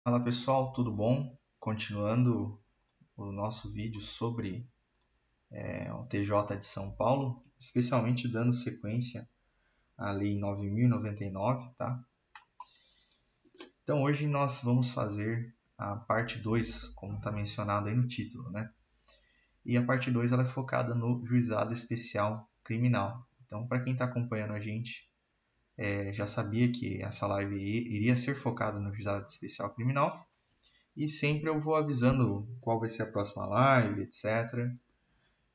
Fala pessoal, tudo bom? Continuando o nosso vídeo sobre o TJ de São Paulo, especialmente dando sequência à Lei 9.099, tá? Então hoje nós vamos fazer a parte 2, como está mencionado aí no título, né? E a parte 2 ela é focada no Juizado Especial Criminal. Então, para quem está acompanhando a gente, já sabia que essa live iria ser focada no Juizado Especial Criminal, e sempre eu vou avisando qual vai ser a próxima live, etc.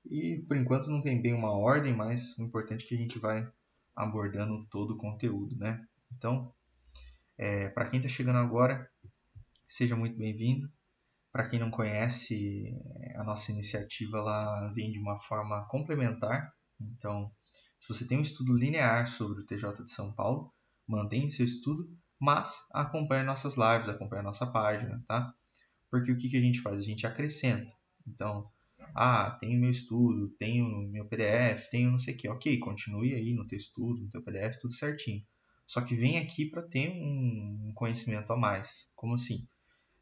E por enquanto não tem bem uma ordem, mas o importante é que a gente vai abordando todo o conteúdo, né? Então, para quem está chegando agora, seja muito bem-vindo. Para quem não conhece, a nossa iniciativa ela vem de uma forma complementar. Então, se você tem um estudo linear sobre o TJ de São Paulo, mantenha seu estudo, mas acompanhe nossas lives, acompanhe a nossa página, tá? Porque o que a gente faz? A gente acrescenta. Então, tenho meu estudo, tenho meu PDF, tenho não sei o que. Ok, continue aí no teu estudo, no teu PDF, tudo certinho. Só que vem aqui para ter um conhecimento a mais. Como assim?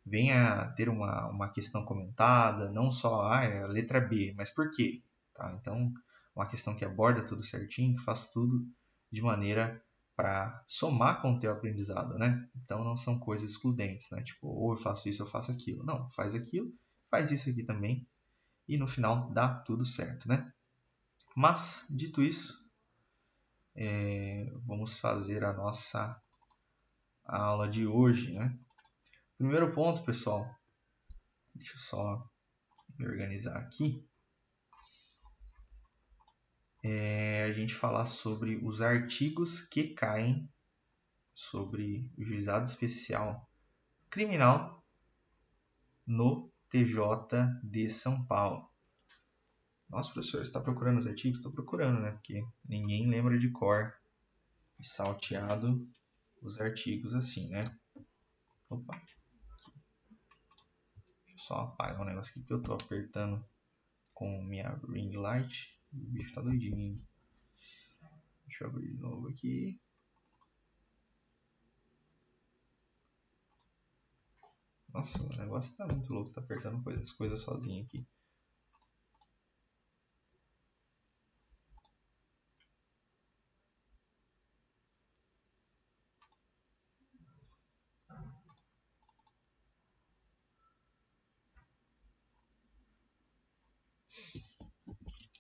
Venha ter uma questão comentada, não só é a letra B, mas por quê? Tá? Então, uma questão que aborda tudo certinho, que faz tudo de maneira para somar com o teu aprendizado, né? Então, não são coisas excludentes, né? Tipo, ou eu faço isso, eu faço aquilo. Não, faz aquilo, faz isso aqui também, e no final dá tudo certo, né? Mas, dito isso, vamos fazer a nossa aula de hoje, né? Primeiro ponto, pessoal, deixa eu só me organizar aqui. A gente falar sobre os artigos que caem sobre o Juizado Especial Criminal no TJ de São Paulo. Nossa, professor, você está procurando os artigos? Estou procurando, né? Porque ninguém lembra de cor e salteado os artigos assim, né? Opa, deixa eu só apagar um negócio aqui que eu estou apertando com minha ring light. O bicho está doidinho. Deixa eu abrir de novo aqui. Nossa, o negócio tá muito louco, tá apertando as coisas sozinho aqui.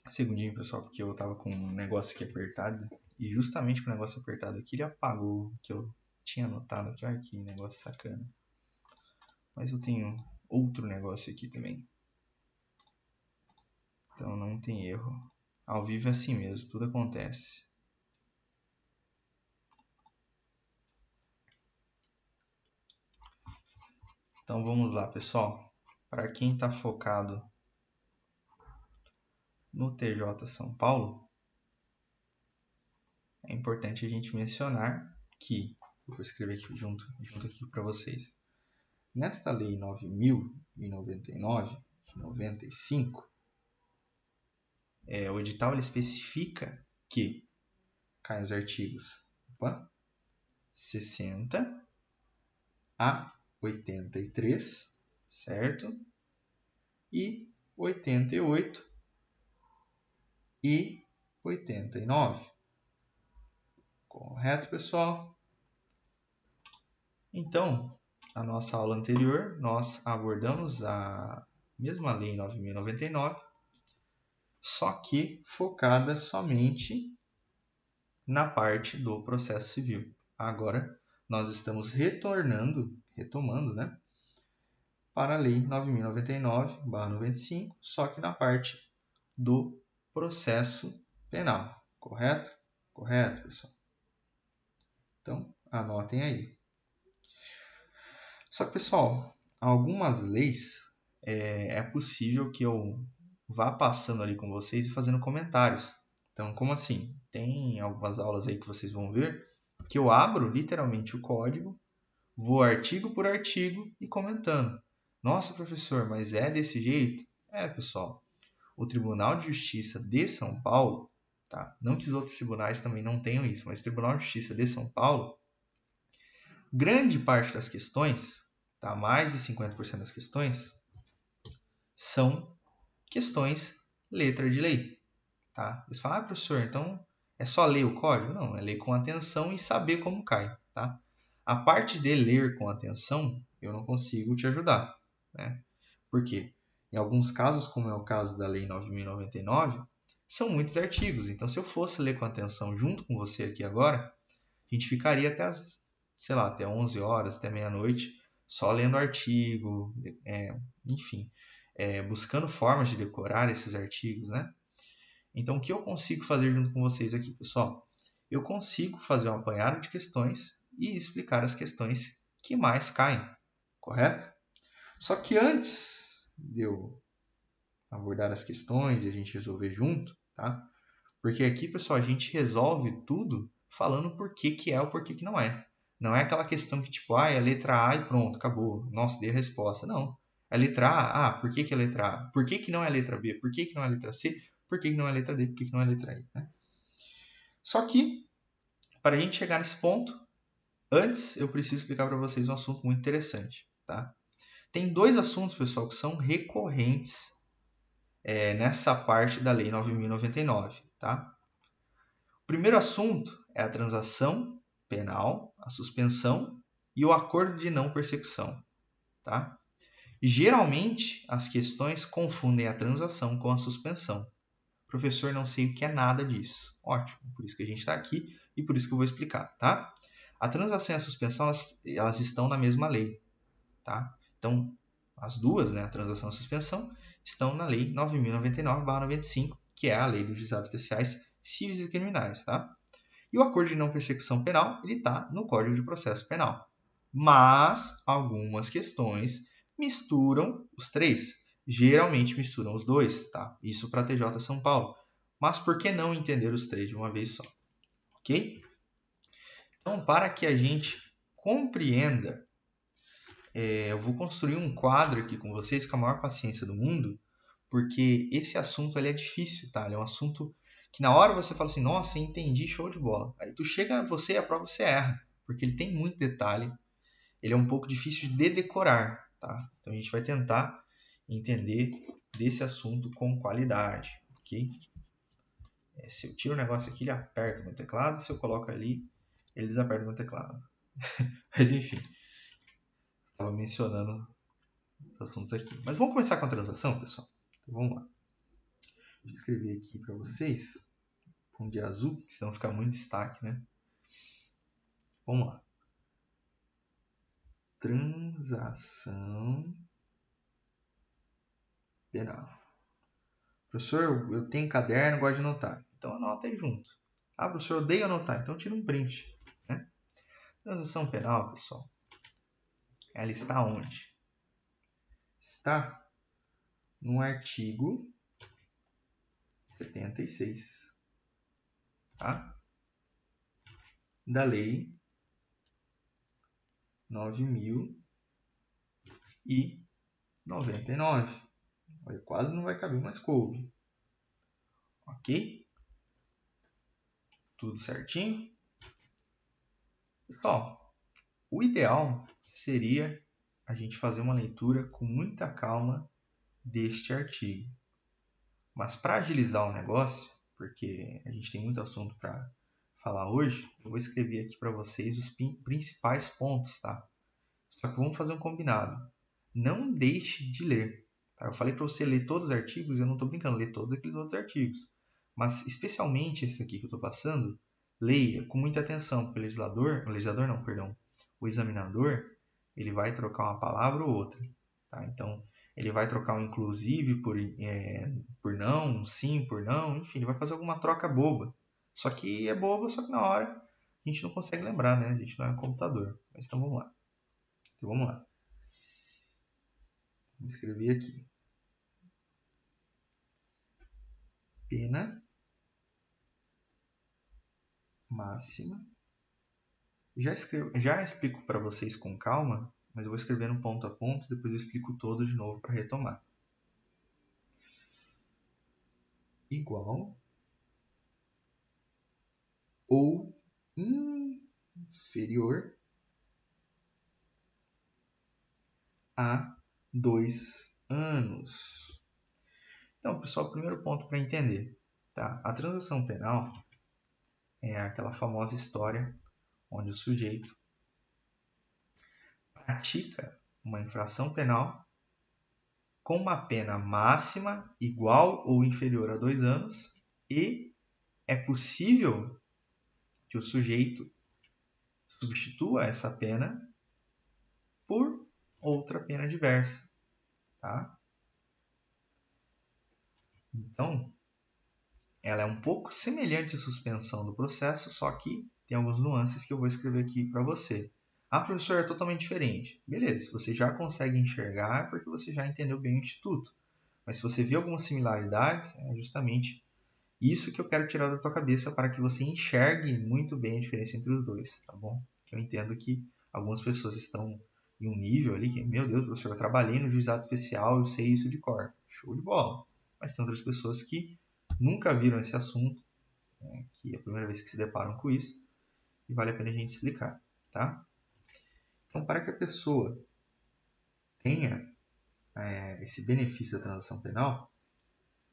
Segundinho, pessoal, porque eu tava com um negócio aqui apertado. E justamente com o negócio apertado aqui, ele apagou o que eu tinha anotado aqui. Olha que negócio sacana. Mas eu tenho outro negócio aqui também. Então não tem erro. Ao vivo é assim mesmo, tudo acontece. Então vamos lá, pessoal. Para quem está focado no TJ São Paulo, é importante a gente mencionar que, vou escrever aqui junto aqui para vocês. Nesta Lei 9.099, de 95, o edital ele especifica que caem os artigos 60 a 83, certo? E 88 e 89. Correto, pessoal? Então, na nossa aula anterior, nós abordamos a mesma Lei 9.099, só que focada somente na parte do processo civil. Agora, nós estamos retomando, né, para a Lei 9.099/95, só que na parte do processo penal, correto? Correto, pessoal? Então, anotem aí. Só que, pessoal, algumas leis é possível que eu vá passando ali com vocês e fazendo comentários. Então, como assim? Tem algumas aulas aí que vocês vão ver que eu abro literalmente o código, vou artigo por artigo e comentando. Nossa, professor, mas é desse jeito? É, pessoal. O Tribunal de Justiça de São Paulo, tá? Não que os outros tribunais também não tenham isso, mas o Tribunal de Justiça de São Paulo, grande parte das questões, tá? Mais de 50% das questões são questões letra de lei, tá? Eles falam, professor, então é só ler o código? Não, é ler com atenção e saber como cai, tá? A parte de ler com atenção, eu não consigo te ajudar, né? Por quê? Em alguns casos, como é o caso da Lei 9.099, são muitos artigos. Então, se eu fosse ler com atenção junto com você aqui agora, a gente ficaria até até 11 horas, até meia-noite, só lendo artigo, enfim, buscando formas de decorar esses artigos, né? Então, o que eu consigo fazer junto com vocês aqui, pessoal? Eu consigo fazer um apanhado de questões e explicar as questões que mais caem, correto? Só que antes de eu abordar as questões e a gente resolver junto, tá? Porque aqui, pessoal, a gente resolve tudo falando por que que é ou por que que não é. Não é aquela questão que tipo, é a letra A e pronto, acabou. Nossa, dei a resposta. Não. É a letra A, por que que é a letra A? Por que que não é a letra B? Por que que não é a letra C? Por que que não é a letra D? Por que que não é a letra E? Né? Só que, para a gente chegar nesse ponto, antes eu preciso explicar para vocês um assunto muito interessante, tá? Tem dois assuntos, pessoal, que são recorrentes nessa parte da Lei 9.099, tá? O primeiro assunto é a transação penal, a suspensão e o acordo de não persecução, tá? Geralmente, as questões confundem a transação com a suspensão. Professor, não sei o que é nada disso. Ótimo, por isso que a gente está aqui e por isso que eu vou explicar, tá? A transação e a suspensão, elas estão na mesma lei, tá? Então, as duas, né, a transação e a suspensão, estão na Lei 9.099/95, que é a Lei dos Juizados Especiais Cíveis e Criminais, tá? E o acordo de não persecução penal, ele está no Código de Processo Penal. Mas algumas questões misturam os três. Geralmente misturam os dois, tá? Isso para TJ São Paulo. Mas por que não entender os três de uma vez só? Ok? Então, para que a gente compreenda, eu vou construir um quadro aqui com vocês com a maior paciência do mundo, porque esse assunto ele é difícil, tá? Ele é um assunto que na hora você fala assim, nossa, entendi, show de bola. Aí tu chega, você e a prova você erra, porque ele tem muito detalhe, ele é um pouco difícil de decorar, tá? Então a gente vai tentar entender desse assunto com qualidade, ok? Se eu tiro o negócio aqui, ele aperta o meu teclado, se eu coloco ali, ele desaperta o meu teclado. Mas enfim, estava mencionando os assuntos aqui. Mas vamos começar com a transação, pessoal? Então vamos lá. Vou escrever aqui para vocês, com de azul, que senão fica muito destaque, né? Vamos lá. Transação penal. Professor, eu tenho caderno, gosto de anotar. Então anota aí junto. Ah, professor, eu odeio anotar. Então tira um print. Né? Transação penal, pessoal, ela está onde? Está no artigo 76, tá? Da Lei 9.099. Quase não vai caber, mas coube. Ok? Tudo certinho? Pessoal, o ideal seria a gente fazer uma leitura com muita calma deste artigo. Mas para agilizar o negócio, porque a gente tem muito assunto para falar hoje, eu vou escrever aqui para vocês os principais pontos, tá? Só que vamos fazer um combinado. Não deixe de ler. Tá? Eu falei para você ler todos os artigos, eu não estou brincando, ler todos aqueles outros artigos. Mas especialmente esse aqui que eu estou passando, leia com muita atenção, porque o examinador, ele vai trocar uma palavra ou outra. Tá? Então, ele vai trocar um inclusive por não, um sim por não, enfim, ele vai fazer alguma troca boba. Só que é boba, só que na hora a gente não consegue lembrar, né? A gente não é um computador. Mas então vamos lá. Vou escrever aqui. Pena máxima. Já explico para vocês com calma, mas eu vou escrever no ponto a ponto, depois eu explico todo de novo para retomar. Igual ou inferior a 2 anos. Então, pessoal, primeiro ponto para entender. Tá? A transação penal é aquela famosa história onde o sujeito pratica uma infração penal com uma pena máxima igual ou inferior a 2 anos e é possível que o sujeito substitua essa pena por outra pena diversa. Tá? Então, ela é um pouco semelhante à suspensão do processo, só que tem algumas nuances que eu vou escrever aqui para você. Ah, professor, é totalmente diferente. Beleza, você já consegue enxergar porque você já entendeu bem o instituto. Mas se você vê algumas similaridades, é justamente isso que eu quero tirar da tua cabeça para que você enxergue muito bem a diferença entre os dois, tá bom? Eu entendo que algumas pessoas estão em um nível ali que, meu Deus, professor, eu trabalhei no juizado especial, eu sei isso de cor. Show de bola. Mas tem outras pessoas que nunca viram esse assunto, né, que é a primeira vez que se deparam com isso, e vale a pena a gente explicar, tá? Então, para que a pessoa tenha esse benefício da transação penal,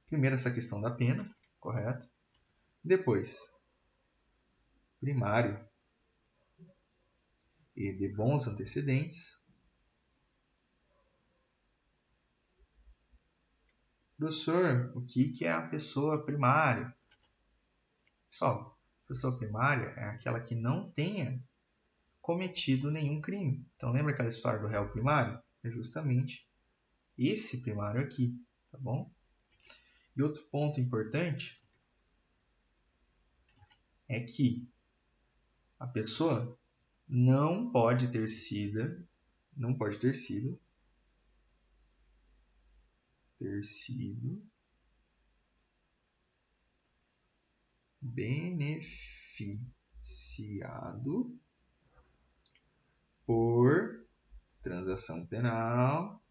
primeiro essa questão da pena, correto? Depois, primário e de bons antecedentes. Professor, o que é a pessoa primária? Pessoal, a pessoa primária é aquela que não tenha cometido nenhum crime. Então, lembra aquela história do réu primário? É justamente esse primário aqui, tá bom? E outro ponto importante é que a pessoa não pode ter sido beneficiado por transação penal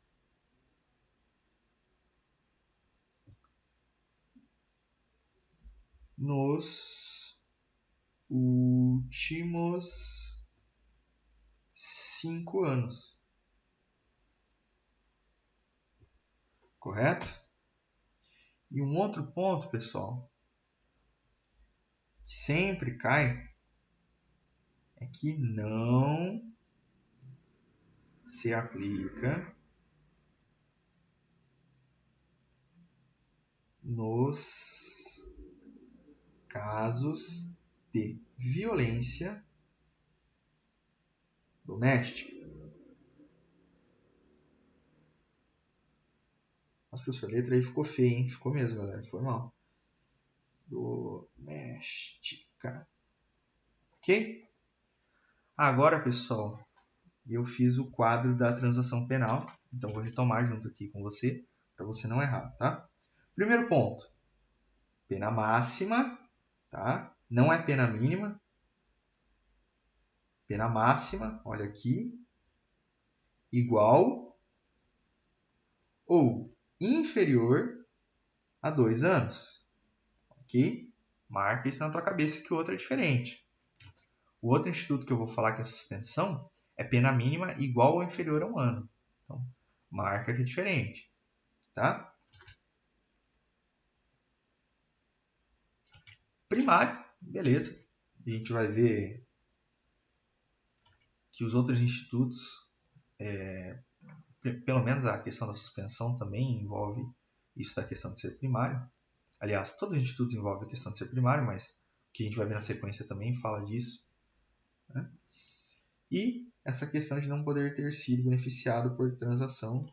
nos últimos 5 anos. Correto? E um outro ponto, pessoal, que sempre cai é que não se aplica nos casos de violência doméstica. Nossa, professor, a letra aí ficou feia, hein? Ficou mesmo, galera. Foi mal. Doméstica. Ok? Agora, pessoal, eu fiz o quadro da transação penal. Então, vou retomar junto aqui com você, para você não errar, tá? Primeiro ponto. Pena máxima, tá? Não é pena mínima. Pena máxima, olha aqui, igual ou inferior a 2 anos. Ok? Marca isso na tua cabeça que o outro é diferente. O outro instituto que eu vou falar que é suspensão é pena mínima igual ou inferior a 1 ano. Então, marca que é diferente. Tá? Primário, beleza. A gente vai ver que os outros institutos, pelo menos a questão da suspensão também envolve isso da questão de ser primário. Aliás, todos os institutos envolvem a questão de ser primário, mas o que a gente vai ver na sequência também fala disso. Né? E essa questão de não poder ter sido beneficiado por transação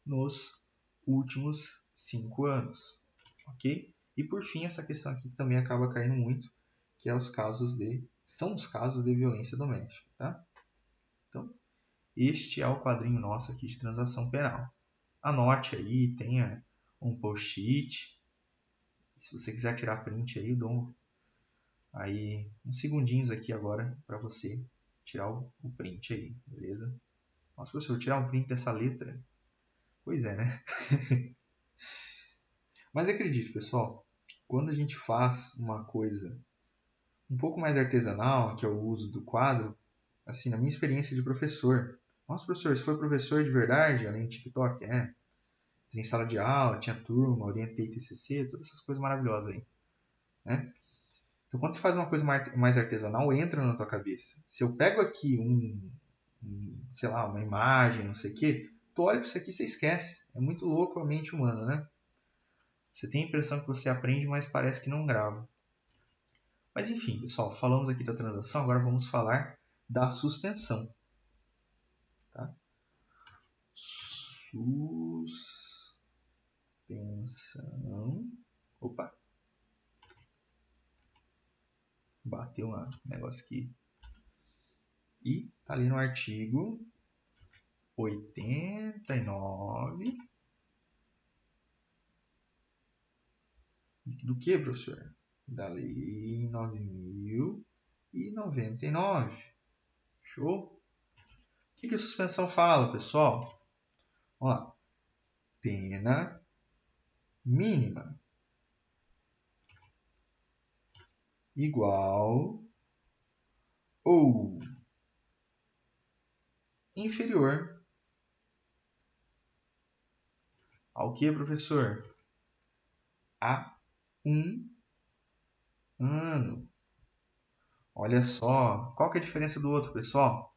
nos últimos 5 anos. Ok? E por fim, essa questão aqui que também acaba caindo muito, que é são os casos de violência doméstica. Tá? Então, este é o quadrinho nosso aqui de transação penal. Anote aí, tenha um post-it. Se você quiser tirar print aí, eu dou aí uns segundinhos aqui agora para você tirar o print aí, beleza? Nossa, professor, vou tirar um print dessa letra. Pois é, né? Mas acredite, pessoal, quando a gente faz uma coisa um pouco mais artesanal, que é o uso do quadro, assim, na minha experiência de professor, Nossa, professor, você foi professor de verdade, além de TikTok? Tem sala de aula, tinha turma, orientei TCC, todas essas coisas maravilhosas aí, né? Então, quando você faz uma coisa mais artesanal, entra na tua cabeça. Se eu pego aqui sei lá, uma imagem, não sei o quê, tu olha para isso aqui e você esquece. É muito louco a mente humana, né? Você tem a impressão que você aprende, mas parece que não grava. Mas enfim, pessoal, falamos aqui da transação, agora vamos falar da suspensão. Tá? Suspensão. Opa! Bateu um negócio aqui. E tá ali no artigo 89. Do que, professor? Da Lei 9.099. Show? O que a suspensão fala, pessoal? Vamos lá. Pena mínima igual ou inferior ao que, professor? A 1 ano. Olha só, qual que é a diferença do outro, pessoal?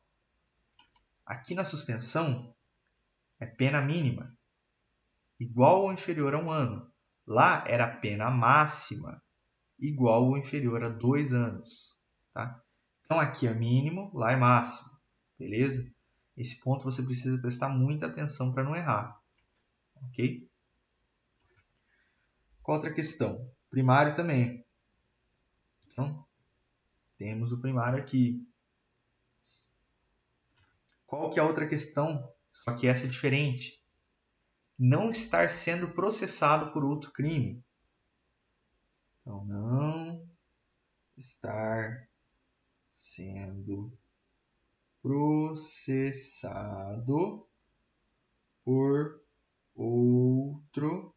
Aqui na suspensão é pena mínima, igual ou inferior a 1 ano. Lá era pena máxima, igual ou inferior a 2 anos. Tá? Então aqui é mínimo, lá é máximo. Beleza? Esse ponto você precisa prestar muita atenção para não errar. Ok? Qual outra questão? Primário também. Então, temos o primário aqui. Qual que é a outra questão? Só que essa é diferente. Não estar sendo processado por outro crime. Então, não estar sendo processado por outro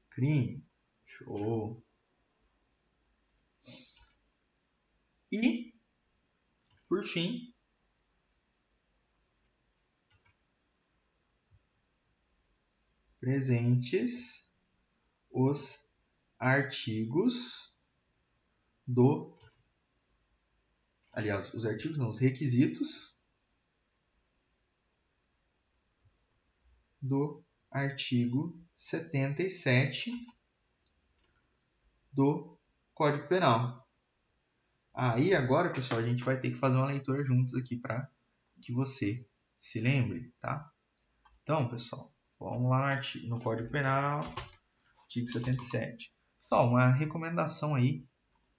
crime. Show. E, por fim, presentes os artigos do... Aliás, os artigos não, os requisitos do artigo 77 do Código Penal. Aí agora, pessoal, a gente vai ter que fazer uma leitura juntos aqui para que você se lembre, tá? Então, pessoal, vamos lá no Código Penal, artigo 77. Pessoal, uma recomendação aí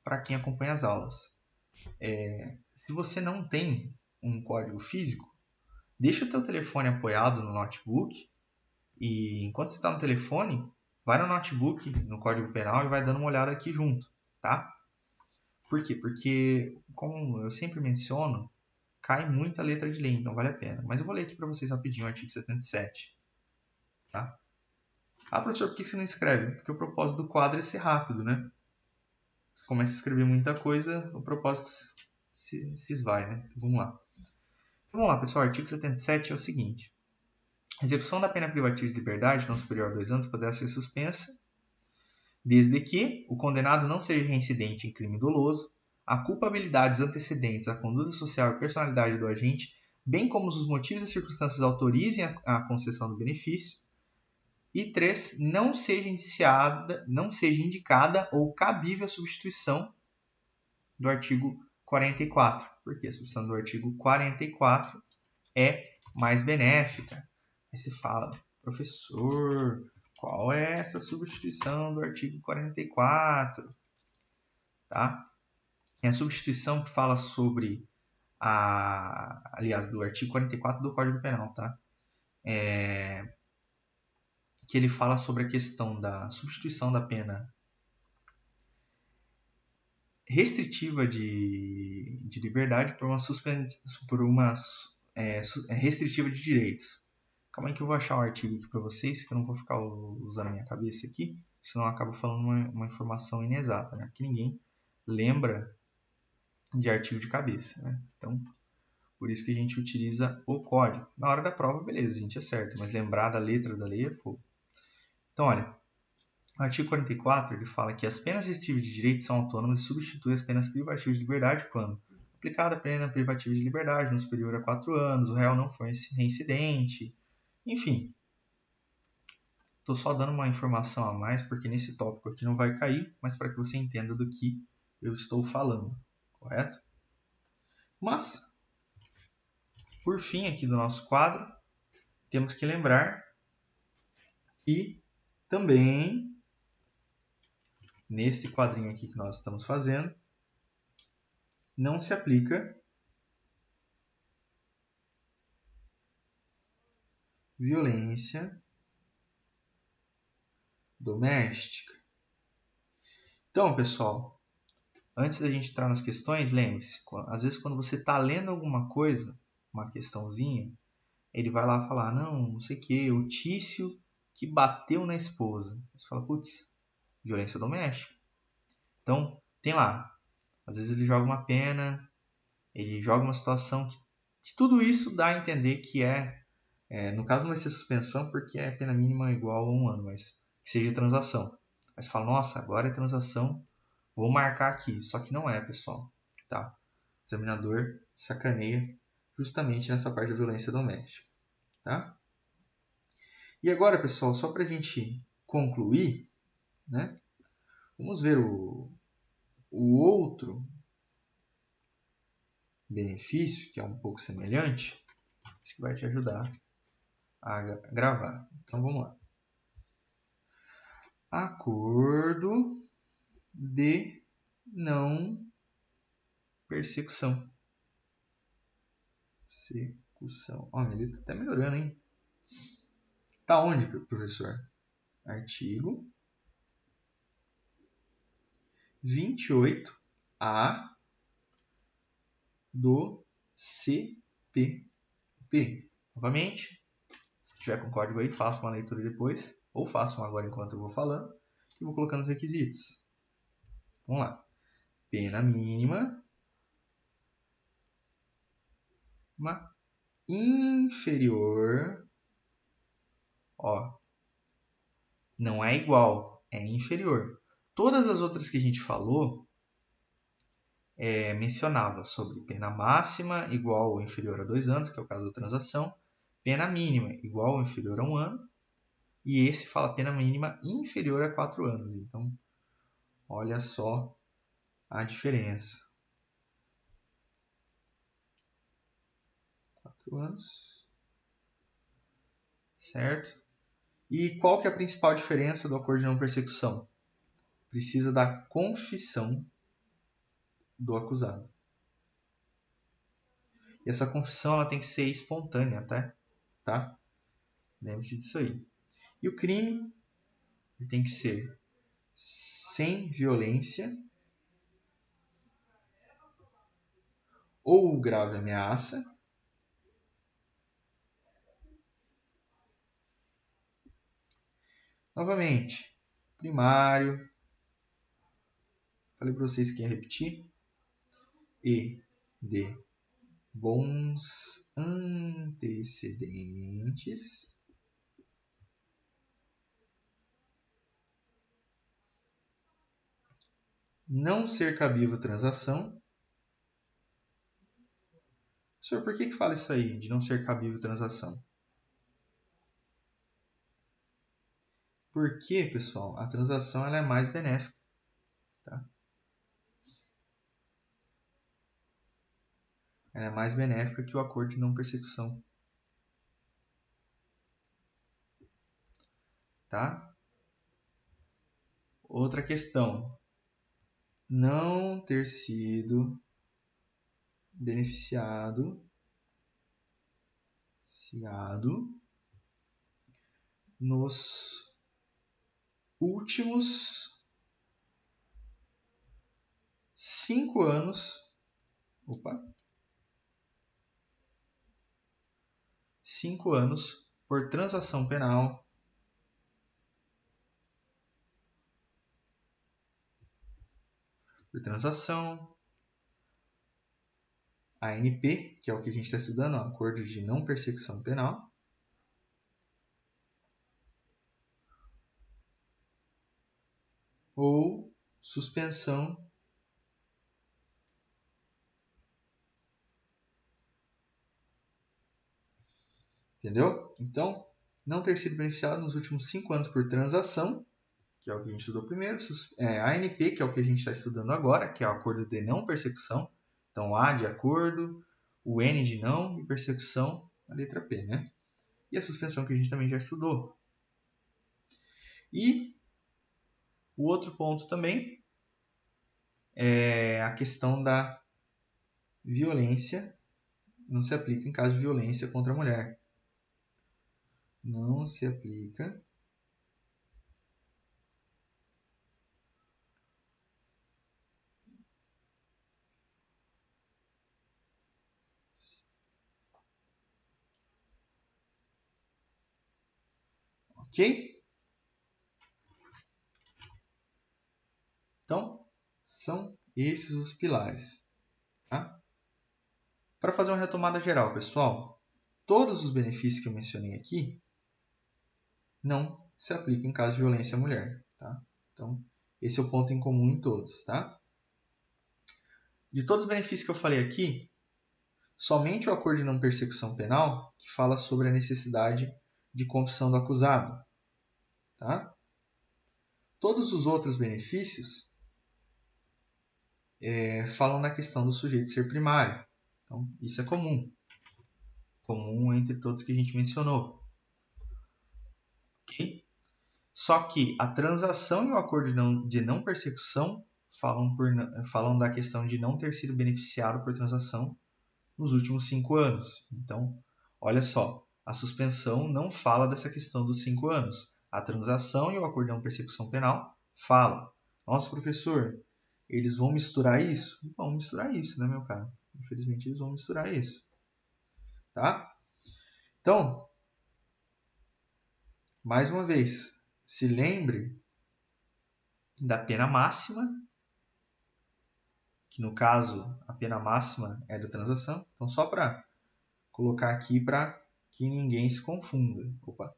para quem acompanha as aulas. Se você não tem um código físico, deixa o teu telefone apoiado no notebook e enquanto você está no telefone, vai no notebook, no Código Penal e vai dando uma olhada aqui junto, tá? Por quê? Porque, como eu sempre menciono, cai muita letra de lei, então vale a pena. Mas eu vou ler aqui para vocês rapidinho o artigo 77. Tá? Ah, professor, por que você não escreve? Porque o propósito do quadro é ser rápido, né? Se começa a escrever muita coisa, o propósito se esvai, né? Então, vamos lá. Então, vamos lá, pessoal. O artigo 77 é o seguinte. A execução da pena privativa de liberdade não superior a 2 anos poderá ser suspensa desde que o condenado não seja reincidente em crime doloso, a culpabilidade, os antecedentes, a conduta social e personalidade do agente, bem como os motivos e circunstâncias autorizem a concessão do benefício. E 3. Não seja indicada ou cabível a substituição do artigo 44. Porque a substituição do artigo 44 é mais benéfica. Aí você fala, professor, qual é essa substituição do artigo 44? Tá? É a substituição que fala sobre aliás, do artigo 44 do Código Penal, tá? Que ele fala sobre a questão da substituição da pena restritiva de liberdade por uma restritiva de direitos. Calma aí que eu vou achar o artigo aqui para vocês, que eu não vou ficar usando a minha cabeça aqui, senão eu acabo falando uma informação inexata, né? Porque ninguém lembra de artigo de cabeça, né? Então, Por isso que a gente utiliza o código. Na hora da prova, beleza, a gente acerta, mas lembrar da letra da lei é fogo. Então, olha, o artigo 44 ele fala que as penas restritivas de direito são autônomas e substituem as penas privativas de liberdade quando aplicada a pena privativa de liberdade não superior a 4 anos, o réu não foi reincidente, enfim. Estou só dando uma informação a mais, porque nesse tópico aqui não vai cair, mas para que você entenda do que eu estou falando, correto? Mas, por fim aqui do nosso quadro, temos que lembrar que também, nesse quadrinho aqui que nós estamos fazendo, não se aplica violência doméstica. Então, pessoal, antes da gente entrar nas questões, lembre-se, às vezes quando você está lendo alguma coisa, uma questãozinha, ele vai lá falar, não sei o que, o Tício que bateu na esposa. Você fala, putz, violência doméstica. Então, tem lá, às vezes ele joga uma pena, ele joga uma situação que tudo isso dá a entender que no caso não vai ser suspensão porque é pena mínima igual a 1 ano, mas que seja transação. Mas fala, nossa, agora é transação, vou marcar aqui. Só que não é, pessoal. Tá? O examinador sacaneia justamente nessa parte da violência doméstica. Tá? E agora, pessoal, só para a gente concluir, né? Vamos ver o outro benefício, que é um pouco semelhante, isso que vai te ajudar a gravar. Então, vamos lá. Acordo de não persecução. Persecução. Ó, minha letra tá melhorando, hein? Tá onde, professor? Artigo 28A do CPP. Novamente, se tiver com código aí, faça uma leitura depois, ou façam agora enquanto eu vou falando, e vou colocando os requisitos. Vamos lá. Pena mínima inferior, ó, não é igual, é inferior. Todas as outras que a gente falou mencionava sobre pena máxima igual ou inferior a 2 anos, que é o caso da transação, pena mínima igual ou inferior a 1 ano, e esse fala pena mínima inferior a 4 anos. Então, olha só a diferença. 4 anos. Certo? E qual que é a principal diferença do acordo de não persecução? Precisa da confissão do acusado. E essa confissão ela tem que ser espontânea, tá? Lembre-se disso aí. E o crime ele tem que ser sem violência ou grave ameaça. Novamente, primário. Falei para vocês que ia repetir. E de bons antecedentes. Não ser cabível transação. Senhor, por que fala isso aí, de não ser cabível transação? Porque, pessoal, a transação ela é mais benéfica. Tá? Ela é mais benéfica que o acordo de não persecução. Tá? Outra questão. Não ter sido beneficiado nos últimos 5 anos. 5 anos por transação penal ANP, que é o que a gente está estudando, Acordo de Não Persecução Penal. Ou suspensão entendeu? Então, não ter sido beneficiado nos últimos 5 anos por transação, que é o que a gente estudou primeiro, ANP, que é o que a gente está estudando agora, que é o acordo de não persecução. Então, A de acordo, o N de não e persecução, a letra P, né? E a suspensão que a gente também já estudou. E o outro ponto também é a questão da violência. Não se aplica em caso de violência contra a mulher. Não se aplica ok? Então, são esses os pilares. Tá? Para fazer uma retomada geral, pessoal, todos os benefícios que eu mencionei aqui não se aplicam em caso de violência à mulher. Tá? Então, esse é o ponto em comum em todos. Tá? De todos os benefícios que eu falei aqui, somente o acordo de não persecução penal que fala sobre a necessidade de confissão do acusado. Tá? Todos os outros benefícios falam da questão do sujeito ser primário. Então, isso é comum. Comum entre todos que a gente mencionou. Ok? Só que a transação e o acordo de não persecução falam da questão de não ter sido beneficiado por transação nos últimos 5 anos. Então, olha só, a suspensão não fala dessa questão dos 5 anos. A transação e o acordo de não persecução penal falam. Nossa, professor, eles vão misturar isso? Vão misturar isso, né, meu caro? Infelizmente, eles vão misturar isso. Tá? Então, mais uma vez, se lembre da pena máxima, que no caso a pena máxima é da transação. Então, só para colocar aqui para que ninguém se confunda. Opa.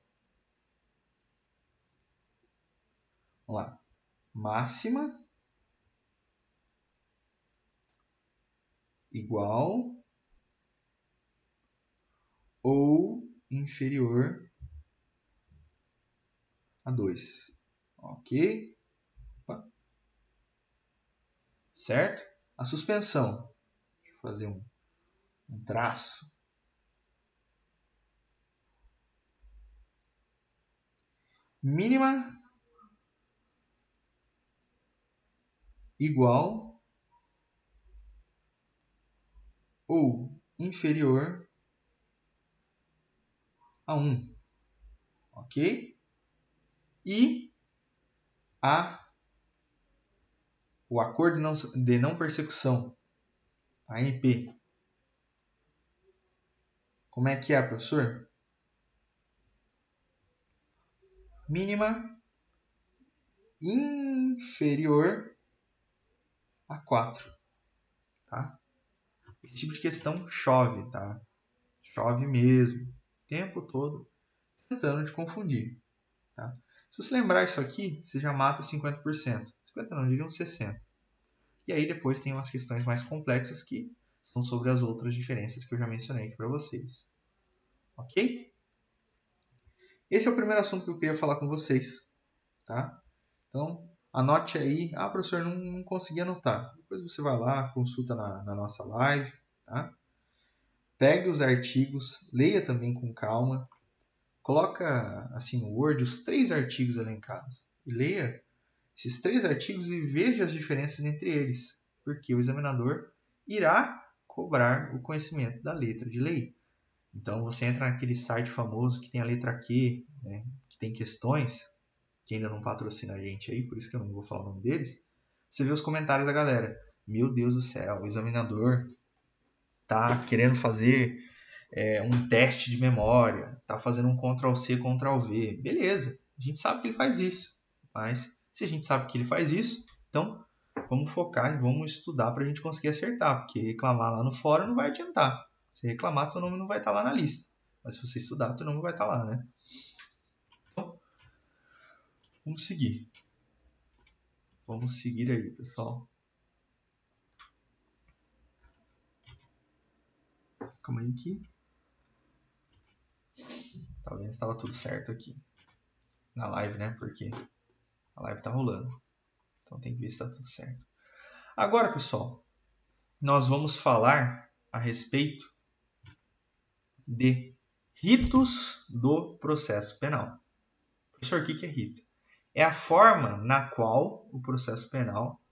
Vamos lá. Máxima igual ou inferior a 2. Ok? Opa. Certo? A suspensão. Deixa eu fazer um traço. Mínima igual ou inferior a 1. Ok? E o acordo de não persecução, ANP. Como é que é, professor? Mínima inferior a 4. Tá? Esse tipo de questão chove, tá? Chove mesmo. O tempo todo tentando te confundir. Tá? Se você lembrar isso aqui, você já mata 50%. 50 não, diria uns 60%. E aí depois tem umas questões mais complexas que são sobre as outras diferenças que eu já mencionei aqui para vocês. Ok? Esse é o primeiro assunto que eu queria falar com vocês. Tá? Então, anote aí. Ah, professor, não consegui anotar. Depois você vai lá, consulta na nossa live. Tá? Pegue os artigos, leia também com calma. Coloca assim no Word os 3 artigos elencados. E leia esses 3 artigos e veja as diferenças entre eles. Porque o examinador irá cobrar o conhecimento da letra de lei. Então, você entra naquele site famoso que tem a letra Q, né, que tem questões, que ainda não patrocina a gente aí, por isso que eu não vou falar o nome deles. Você vê os comentários da galera. Meu Deus do céu, o examinador tá querendo fazer um teste de memória, tá fazendo um Ctrl+C, Ctrl+V. Beleza, a gente sabe que ele faz isso. Mas se a gente sabe que ele faz isso, então vamos focar e vamos estudar para a gente conseguir acertar, porque reclamar lá no fórum não vai adiantar. Se reclamar, teu nome não vai estar lá na lista. Mas se você estudar, teu nome vai estar lá, né? Então, vamos seguir. Vamos seguir aí, pessoal. Calma aí que talvez estava tudo certo aqui na live, né? Porque a live tá rolando. Então tem que ver se está tudo certo. Agora, pessoal, nós vamos falar a respeito de ritos do processo penal. Professor, o que é rito? É a forma na qual o processo penal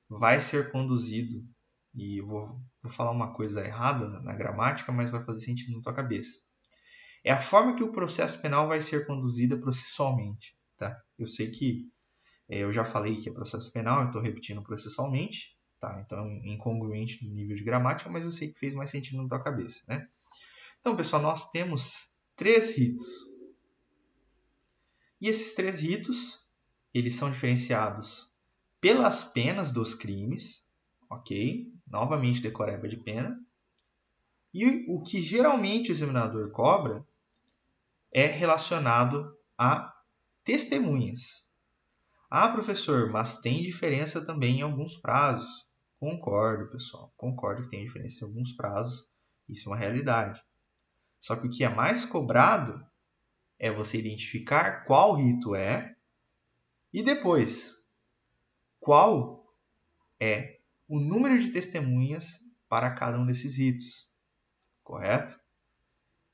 vai ser conduzido. E eu vou falar uma coisa errada na gramática, mas vai fazer sentido na tua cabeça. É a forma que o processo penal vai ser conduzido processualmente. Tá? Eu sei que eu já falei que é processo penal, eu estou repetindo processualmente. Tá? Então é incongruente no nível de gramática, mas eu sei que fez mais sentido na tua cabeça. Né? Então, pessoal, nós temos 3 ritos. E esses 3 ritos, eles são diferenciados pelas penas dos crimes, ok? Novamente, decoreba de pena. E o que geralmente o examinador cobra é relacionado a testemunhas. Ah, professor, mas tem diferença também em alguns prazos. Concordo, pessoal. Concordo que tem diferença em alguns prazos. Isso é uma realidade. Só que o que é mais cobrado é você identificar qual rito é e depois qual é o número de testemunhas para cada um desses ritos. Correto?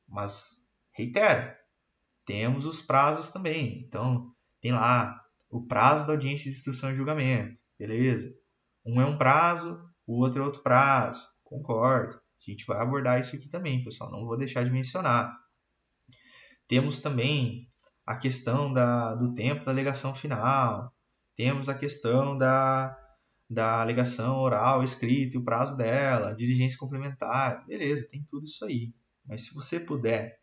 Mas, reitero, temos os prazos também. Então, tem lá o prazo da audiência de instrução e julgamento. Beleza. Um é um prazo, o outro é outro prazo. Concordo. A gente vai abordar isso aqui também, pessoal. Não vou deixar de mencionar. Temos também a questão do tempo da alegação final. Temos a questão da alegação oral, escrita e o prazo dela, diligência complementar. Beleza, tem tudo isso aí. Mas se você puder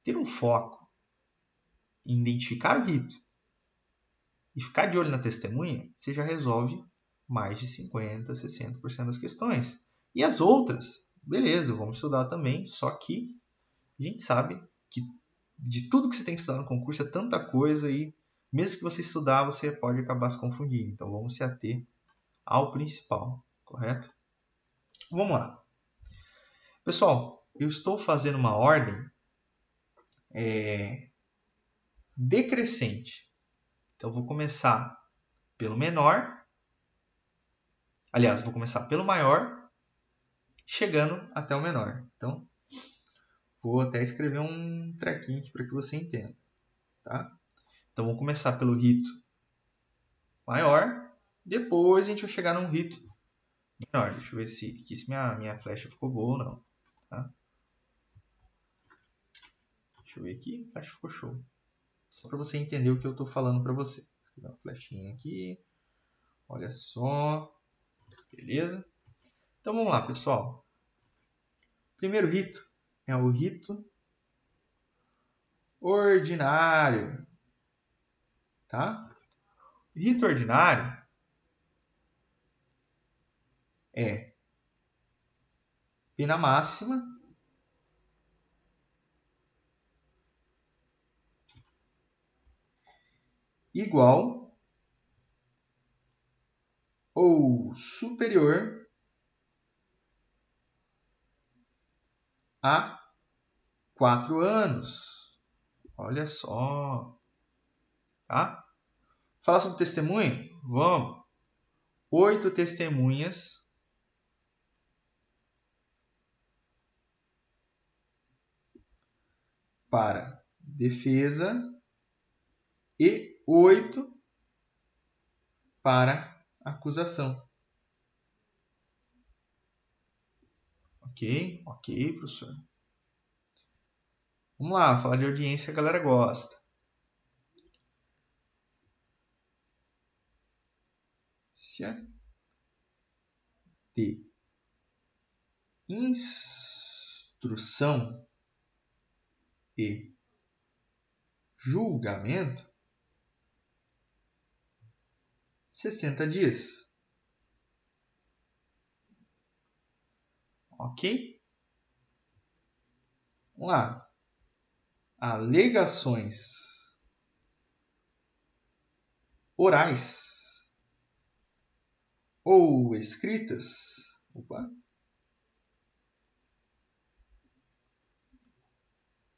ter um foco em identificar o rito e ficar de olho na testemunha, você já resolve mais de 50%, 60% das questões. E as outras, beleza, vamos estudar também, só que a gente sabe que de tudo que você tem que estudar no concurso é tanta coisa e mesmo que você estudar, você pode acabar se confundindo. Então vamos se ater ao principal, correto? Vamos lá. Pessoal, eu estou fazendo uma ordem decrescente. Então, vou começar pelo menor. Aliás, vou começar pelo maior, chegando até o menor. Então, vou até escrever um trequinho aqui para que você entenda. Tá? Então, vou começar pelo rito maior. Depois, a gente vai chegar num rito menor. Deixa eu ver se minha flecha ficou boa ou não. Tá? Deixa eu ver aqui. A flecha ficou show. Só para você entender o que eu estou falando para você. Vou escrever uma flechinha aqui. Olha só. Beleza? Então vamos lá, pessoal. O primeiro rito é o rito ordinário. Tá? O rito ordinário é pena máxima igual ou superior a 4 anos. Olha só. Tá? Falar sobre testemunho? Vamos. 8 testemunhas para defesa e 8 para acusação. Ok? Ok, professor. Vamos lá, falar de audiência, a galera gosta. De instrução e julgamento, 60 dias. Ok? Vamos lá. Alegações orais ou escritas.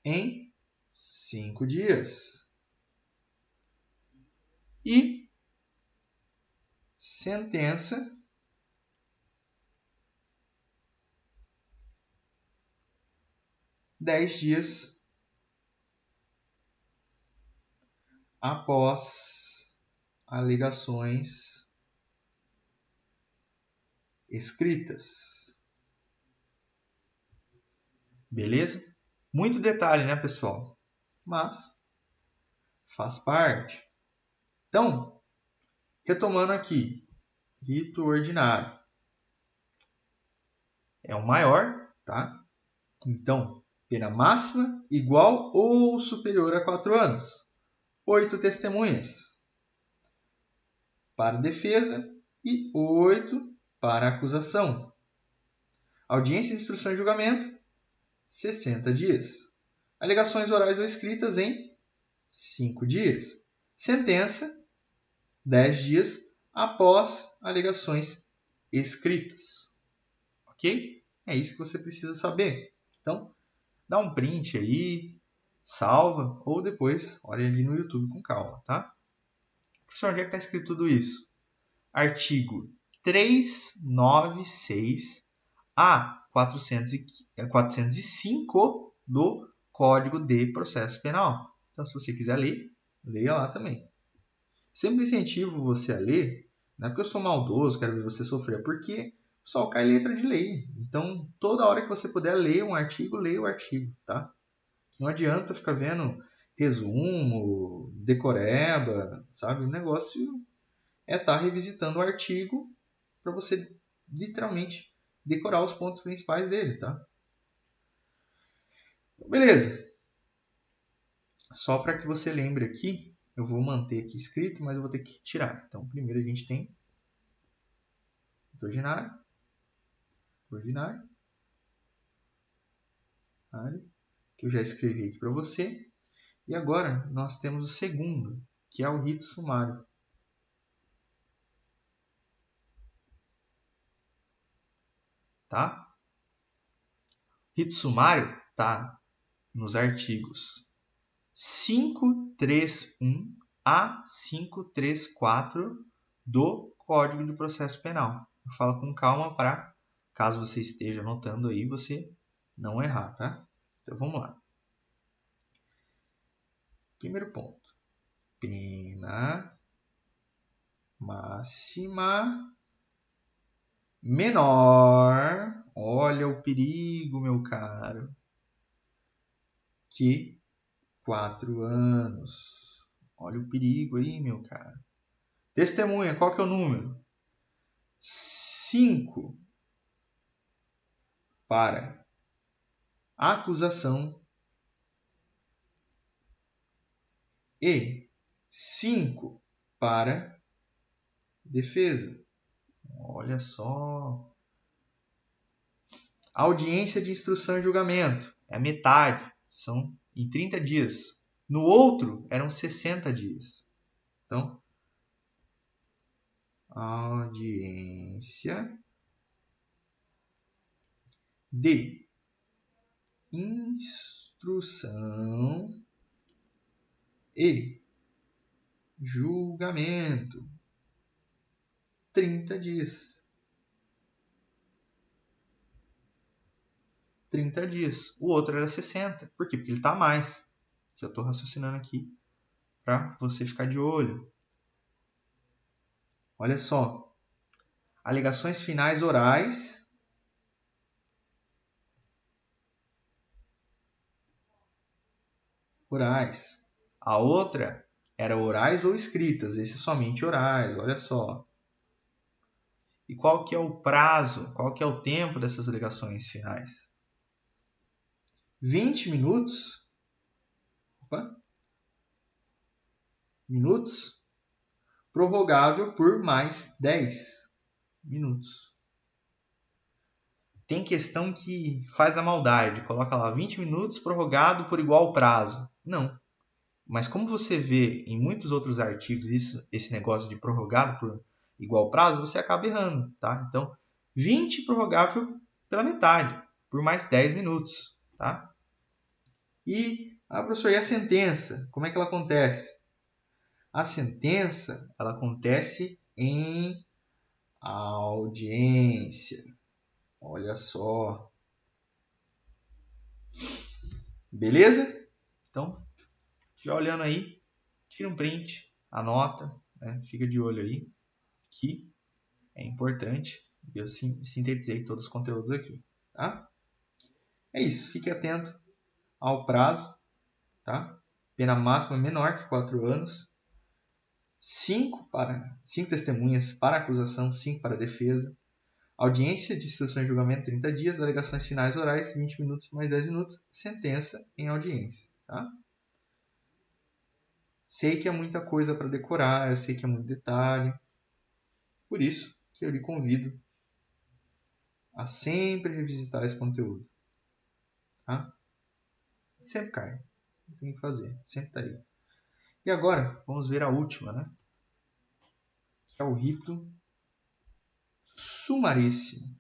Em 5 dias. E sentença dez dias após alegações escritas. Beleza? Muito detalhe, né, pessoal? Mas faz parte. Então, retomando aqui, rito ordinário é o maior, tá? Então, pena máxima igual ou superior a 4 anos. 8 testemunhas para a defesa e 8 para a acusação. Audiência de instrução e julgamento, 60 dias. Alegações orais ou escritas em 5 dias. Sentença, 10 dias após alegações escritas. Ok? É isso que você precisa saber. Então, dá um print aí, salva, ou depois olha ali no YouTube com calma, tá? Professor, onde é que está escrito tudo isso? Artigo 396 a 405 do Código de Processo Penal. Então, se você quiser ler, leia lá também. Sempre incentivo você a ler, não é porque eu sou maldoso, quero ver você sofrer, porque só cai letra de lei. Então, toda hora que você puder ler um artigo, leia o artigo, tá? Não adianta ficar vendo resumo, decoreba, sabe? O negócio é estar revisitando o artigo para você literalmente decorar os pontos principais dele, tá? Beleza. Só para que você lembre aqui, eu vou manter aqui escrito, mas eu vou ter que tirar. Então, primeiro a gente tem ordinário, que eu já escrevi aqui para você. E agora nós temos o segundo, que é o rito sumário. Tá? Rito sumário está nos artigos 531 a 534 do Código de Processo Penal. Eu falo com calma para, caso você esteja anotando aí, você não errar, tá? Então vamos lá. Primeiro ponto. Pena máxima menor. Olha o perigo, meu caro. Que 4 anos. Olha o perigo aí, meu caro. Testemunha, qual que é o número? 5 para acusação e 5 para defesa. Olha só. Audiência de instrução e julgamento é a metade, são em 30 dias. No outro, eram 60 dias. Então, audiência de instrução e julgamento, 30 dias. 30 dias. O outro era 60. Por quê? Porque ele está a mais. Já estou raciocinando aqui para você ficar de olho. Olha só. Alegações finais orais. A outra era orais ou escritas. Esse é somente orais. Olha só. E qual que é o prazo? Qual que é o tempo dessas alegações finais? 20 minutos. Minutos. Prorrogável por mais 10 minutos. tem questão que faz a maldade, coloca lá 20 minutos prorrogado por igual prazo. Não. Mas como você vê em muitos outros artigos esse negócio de prorrogado por igual prazo, você acaba errando, tá? Então, 20 prorrogável pela metade, por mais 10 minutos, tá? E, professor, e a sentença? Como é que ela acontece? A sentença, ela acontece em audiência. Olha só. Beleza? Então, já olhando aí, tira um print, anota, né? Fica de olho aí, que é importante. Eu sintetizei todos os conteúdos aqui, tá? É isso, fique atento ao prazo, tá? Pena máxima menor que 4 anos. 5 testemunhas para a acusação, 5 para a defesa. Audiência de instrução e julgamento, 30 dias. Alegações finais orais, 20 minutos mais 10 minutos. Sentença em audiência, tá? Sei que é muita coisa para decorar, eu sei que é muito detalhe. Por isso que eu lhe convido a sempre revisitar esse conteúdo. Tá? Sempre cai. Não tem o que fazer. Sempre tá aí. E agora, vamos ver a última, né? Que é o rito sumaríssimo.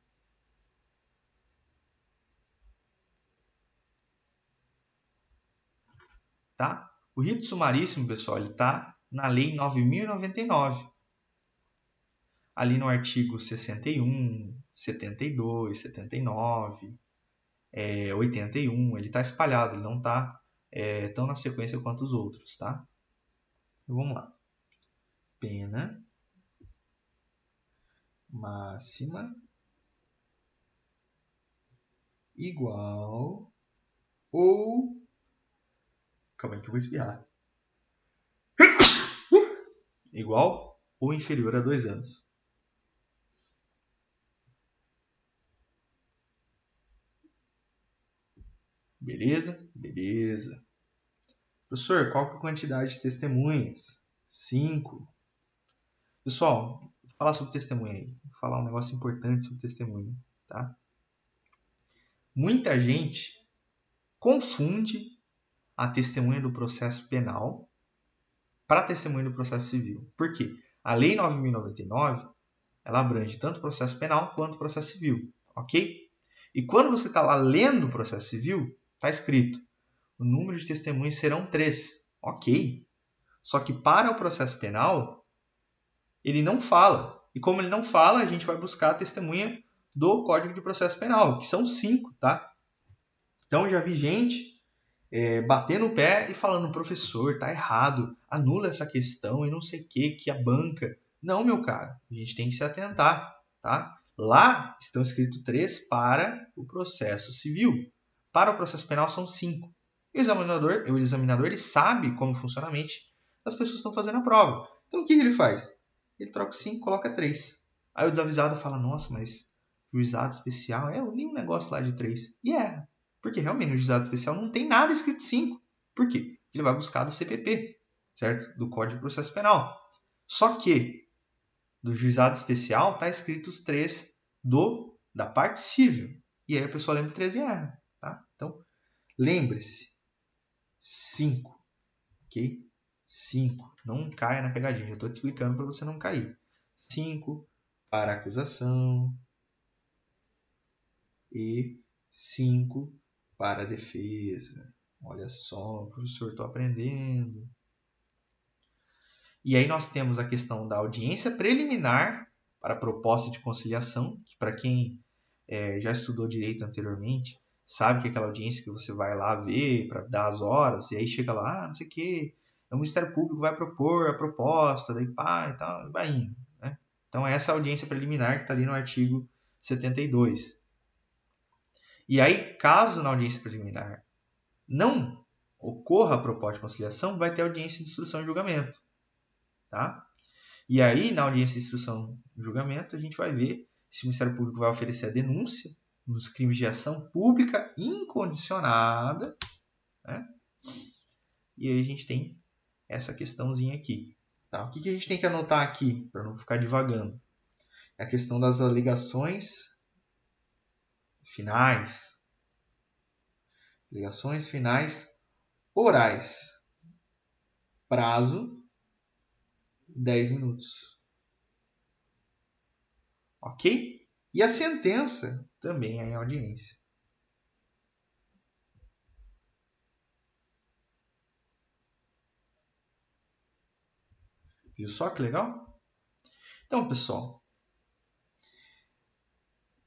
Tá? O rito sumaríssimo, pessoal, ele está na Lei 9.099. Ali no artigo 61, 72, 79, 81, ele está espalhado, ele não está tão na sequência quanto os outros, tá? Então, vamos lá. Pena máxima igual ou... Calma aí que eu vou espirrar. Igual ou inferior a 2 anos. Beleza? Beleza. Professor, qual que é a quantidade de testemunhas? 5. Pessoal, vou falar sobre testemunha aí. Vou falar um negócio importante sobre testemunha, tá? Muita gente confunde a testemunha do processo penal para a testemunha do processo civil. Por quê? A Lei 9.099, ela abrange tanto o processo penal quanto o processo civil, ok? E quando você está lá lendo o processo civil, está escrito, o número de testemunhas serão 3, ok? Só que para o processo penal, ele não fala. E como ele não fala, a gente vai buscar a testemunha do Código de Processo Penal, que são 5, tá? Então, já vi gente batendo o pé e falando, professor, tá errado, anula essa questão e não sei o que a banca... Não, meu caro, a gente tem que se atentar, tá? Lá estão escritos 3 para o processo civil. Para o processo penal são 5. O examinador ele sabe como funciona a mente das pessoas que estão fazendo a prova. Então, o que ele faz? Ele troca 5, coloca 3. Aí o desavisado fala, nossa, mas juizado especial, eu li um negócio lá de 3. E erra. Porque realmente no juizado especial não tem nada escrito 5. Por quê? Ele vai buscar do CPP, certo? Do Código de Processo Penal. Só que do juizado especial está escrito os 3 da parte civil. E aí a pessoa lembra 3 e erra. Tá? Então, lembre-se. 5. Ok? 5. Não caia na pegadinha. Eu estou te explicando para você não cair. 5 para acusação e 5 para a defesa. Olha só, professor, estou aprendendo. E aí nós temos a questão da audiência preliminar para a proposta de conciliação, que para quem já estudou direito anteriormente, sabe que é aquela audiência que você vai lá ver para dar as horas, e aí chega lá, não sei o quê, o Ministério Público vai propor a proposta, daí pá e tal, e vai indo. Né? Então, essa audiência preliminar que está ali no artigo 72. E aí, caso na audiência preliminar não ocorra a proposta de conciliação, vai ter audiência de instrução e julgamento. Tá? E aí, na audiência de instrução e julgamento, a gente vai ver se o Ministério Público vai oferecer a denúncia nos crimes de ação pública incondicionada. Né? E aí a gente tem essa questãozinha aqui. Tá? O que a gente tem que anotar aqui, para não ficar divagando? É a questão das alegações finais. Alegações finais orais. Prazo 10 minutos. Ok? E a sentença também é em audiência. Viu só que legal? Então, pessoal,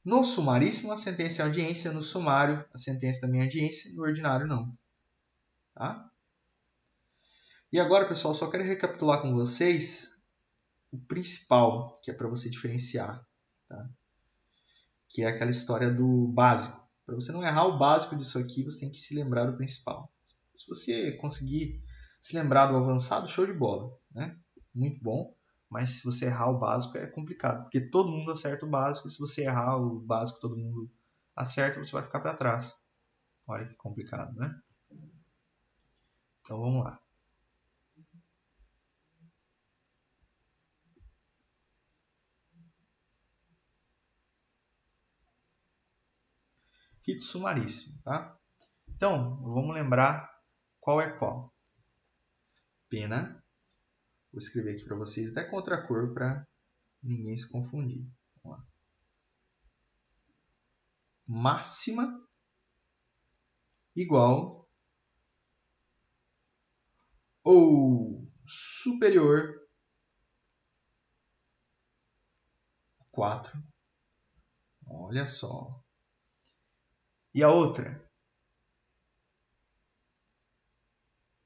no sumaríssimo a sentença é audiência, no sumário a sentença também é audiência, no ordinário não. Tá? E agora, pessoal, só quero recapitular com vocês o principal, que é para você diferenciar. Tá? Que é aquela história do básico. Para você não errar o básico disso aqui, você tem que se lembrar do principal. Se você conseguir se lembrar do avançado, show de bola. Né? Muito bom. Mas se você errar o básico é complicado, porque todo mundo acerta o básico, e se você errar o básico, todo mundo acerta, você vai ficar para trás. Olha que complicado, né? Então vamos lá. Rito sumaríssimo, tá? Então, vamos lembrar qual é qual. Pena, vou escrever aqui para vocês até com outra cor para ninguém se confundir. Vamos lá. Máxima igual ou superior a 4. Olha só. E a outra?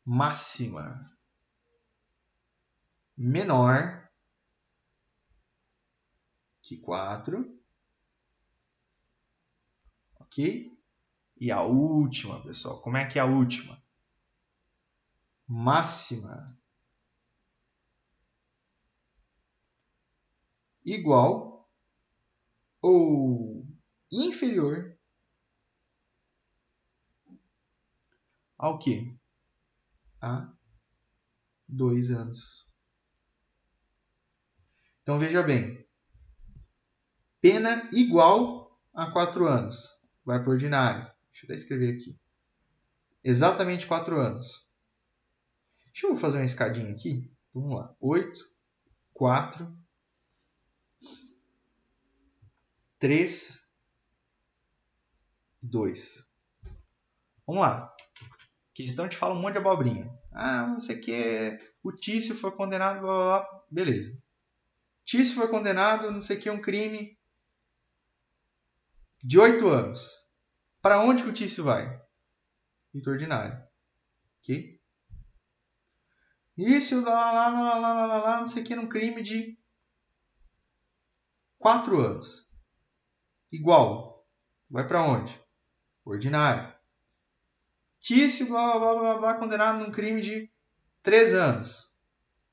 Máxima menor que 4. Ok? E a última, pessoal. Como é que é a última? Máxima igual ou inferior ao quê? A 2 anos. Então veja bem. Pena igual a 4 anos. Vai para o ordinário. Deixa eu até escrever aqui. Exatamente 4 anos. Deixa eu fazer uma escadinha aqui. Vamos lá. 8, 4, 3, 2. Vamos lá. Questão te fala um monte de abobrinha. Ah, não sei o que. O Tício foi condenado, blá, blá, blá. Beleza. Tício foi condenado, não sei o que, um crime de 8 anos. Para onde que o Tício vai? Rito ordinário. Ok? Isso, lá, não sei o que, num crime de 4 anos. Igual. Vai para onde? Ordinário. Tício, blá, blá, blá, blá, condenado num crime de 3 anos.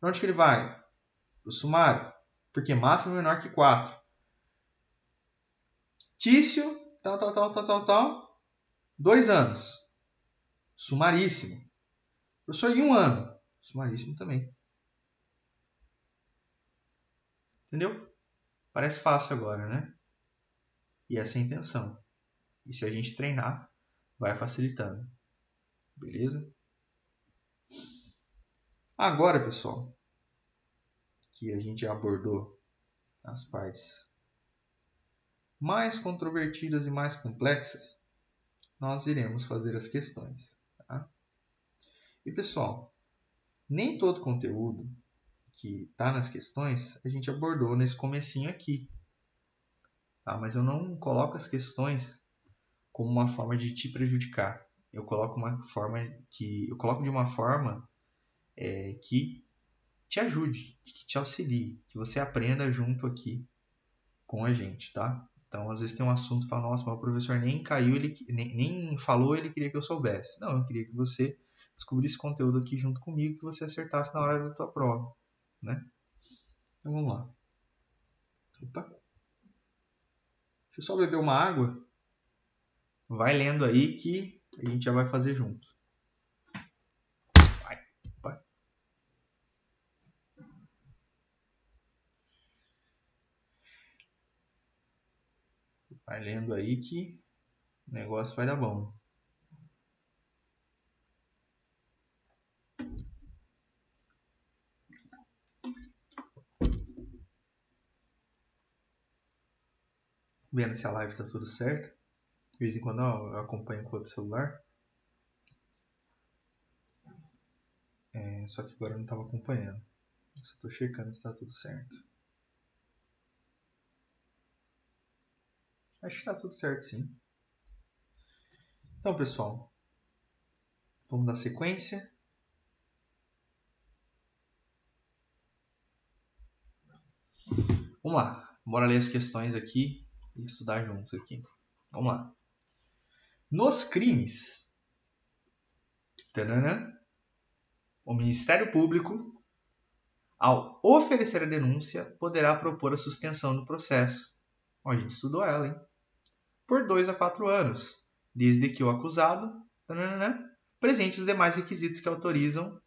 Para onde que ele vai? Para o sumário. Porque máximo é menor que 4. Tício, tal. 2 anos. Sumaríssimo. Professor, e 1 ano? Sumaríssimo também. Entendeu? Parece fácil agora, né? E essa é a intenção. E se a gente treinar, vai facilitando. Beleza? Agora, pessoal, que a gente já abordou as partes mais controvertidas e mais complexas, nós iremos fazer as questões. Tá? E, pessoal, nem todo conteúdo que está nas questões a gente abordou nesse comecinho aqui. Tá? Mas eu não coloco as questões como uma forma de te prejudicar. Eu coloco de uma forma que te ajude, que te auxilie, que você aprenda junto aqui com a gente, tá? Então, às vezes tem um assunto e fala, nossa, mas o professor nem caiu, ele nem falou, ele queria que eu soubesse. Não, eu queria que você descobrisse conteúdo aqui junto comigo, que você acertasse na hora da tua prova, né? Então, vamos lá. Opa. Deixa eu só beber uma água. Vai lendo aí que a gente já vai fazer junto. Vai. Vai lendo aí que O negócio vai dar bom. Vendo se a live tá tudo certo. De vez em quando eu acompanho com outro celular. Só que agora eu não estava acompanhando. Só estou checando se está tudo certo. Acho que está tudo certo, sim. Então, pessoal, vamos dar sequência. Vamos lá. Bora ler as questões aqui e estudar juntos aqui. Vamos lá. Nos crimes, o Ministério Público, ao oferecer a denúncia, poderá propor a suspensão do processo. A gente estudou ela, hein? Por 2 a 4 anos, desde que o acusado presente os demais requisitos que autorizam.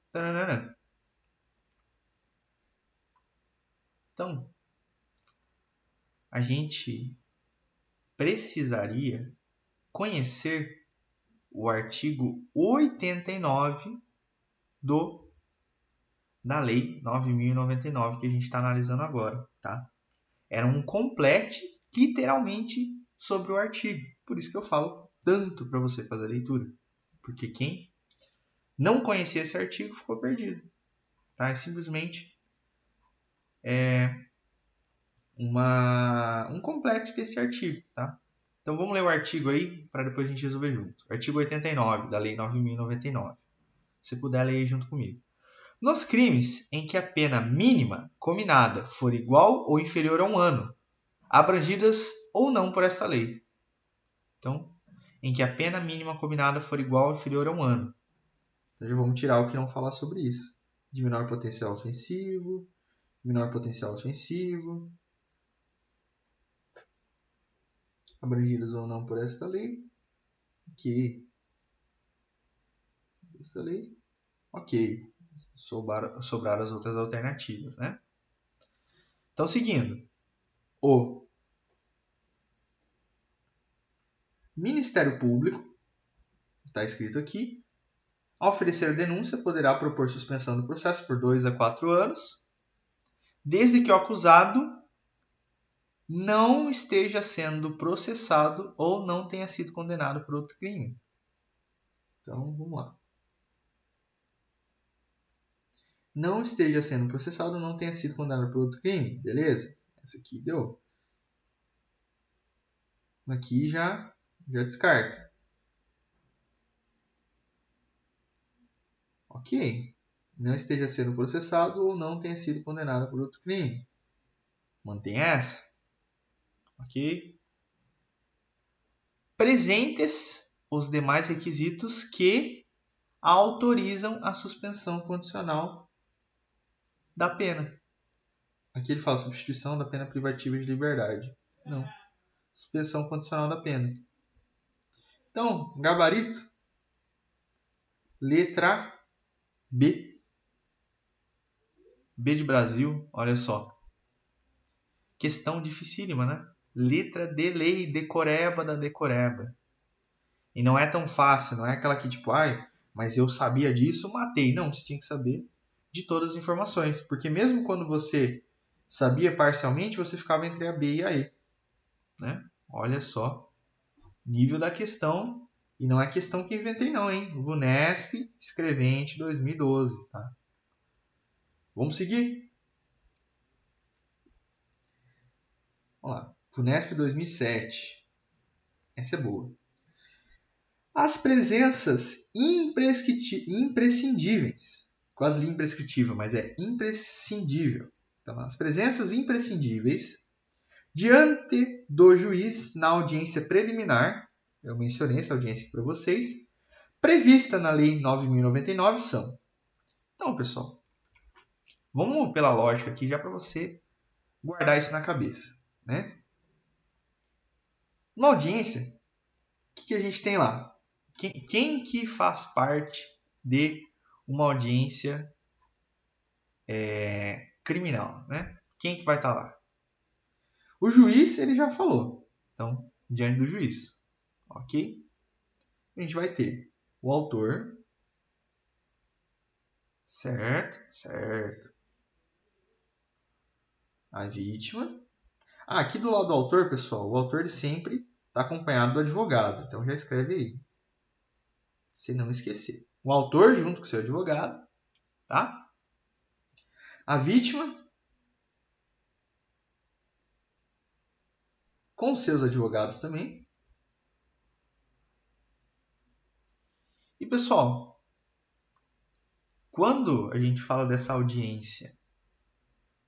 Então, a gente precisaria conhecer o artigo 89 da Lei 9.099 que a gente está analisando agora. Tá? Era um complete, literalmente, sobre o artigo. Por isso que eu falo tanto para você fazer a leitura. Porque quem não conhecia esse artigo ficou perdido. Tá? É simplesmente um complete desse artigo. Tá? Então vamos ler o artigo aí para depois a gente resolver junto. Artigo 89 da Lei 9.099. Se puder ler aí junto comigo. Nos crimes em que a pena mínima combinada for igual ou inferior a 1 ano, abrangidas ou não por esta lei. Então, em que a pena mínima combinada for igual ou inferior a 1 ano. Então, já vamos tirar o que não falar sobre isso. De menor potencial ofensivo, menor potencial ofensivo, abrangidas ou não por esta lei. Ok. Esta lei. Ok. Sobraram as outras alternativas, né? Então, seguindo. O Ministério Público, está escrito aqui, ao oferecer a denúncia, poderá propor suspensão do processo por 2 a 4 anos, desde que o acusado não esteja sendo processado ou não tenha sido condenado por outro crime. Então, vamos lá. Não esteja sendo processado ou não tenha sido condenado por outro crime. Beleza? Essa aqui deu. Aqui já descarta. Ok. Não esteja sendo processado ou não tenha sido condenado por outro crime. Mantém essa. Ok. Presentes os demais requisitos que autorizam a suspensão condicional da pena. Aqui ele fala substituição da pena privativa de liberdade. Não. Suspensão condicional da pena. Então, gabarito. Letra B. B de Brasil, olha só. Questão dificílima, né? Letra de lei, decoreba da decoreba. E não é tão fácil, não é aquela que tipo, mas eu sabia disso, matei. Não, você tinha que saber de todas as informações. Porque mesmo quando você sabia parcialmente, você ficava entre a B e a E. Né? Olha só. Nível da questão. E não é questão que inventei não, hein? VUNESP, escrevente 2012. Tá? Vamos seguir? Vamos lá. VUNESP 2007. Essa é boa. As presenças imprescindíveis. Quase li imprescritível, mas é imprescindível. Então, as presenças imprescindíveis diante do juiz na audiência preliminar, eu mencionei essa audiência para vocês, prevista na Lei 9.099 são. Então, pessoal, vamos pela lógica aqui já para você guardar isso na cabeça. Né? Na audiência, o que a gente tem lá? Quem que faz parte de uma audiência criminal? Né? Quem que vai estar lá? O juiz, ele já falou. Então, diante do juiz. ok? A gente vai ter o autor, certo, certo, a vítima. Aqui do lado do autor, pessoal, o autor ele sempre está acompanhado do advogado, então já escreve aí, se não esquecer. O autor junto com o seu advogado, tá? A vítima com seus advogados também. E, pessoal, quando a gente fala dessa audiência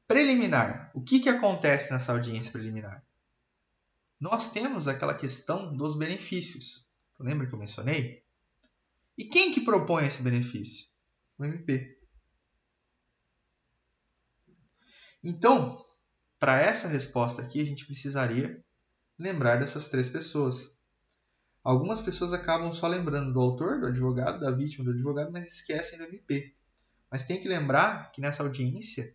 preliminar, o que acontece nessa audiência preliminar? Nós temos aquela questão dos benefícios. Lembra que eu mencionei? E quem que propõe esse benefício? O MP. Então, para essa resposta aqui, a gente precisaria lembrar dessas três pessoas. Algumas pessoas acabam só lembrando do autor, do advogado, da vítima, do advogado, mas esquecem do MP. Mas tem que lembrar que nessa audiência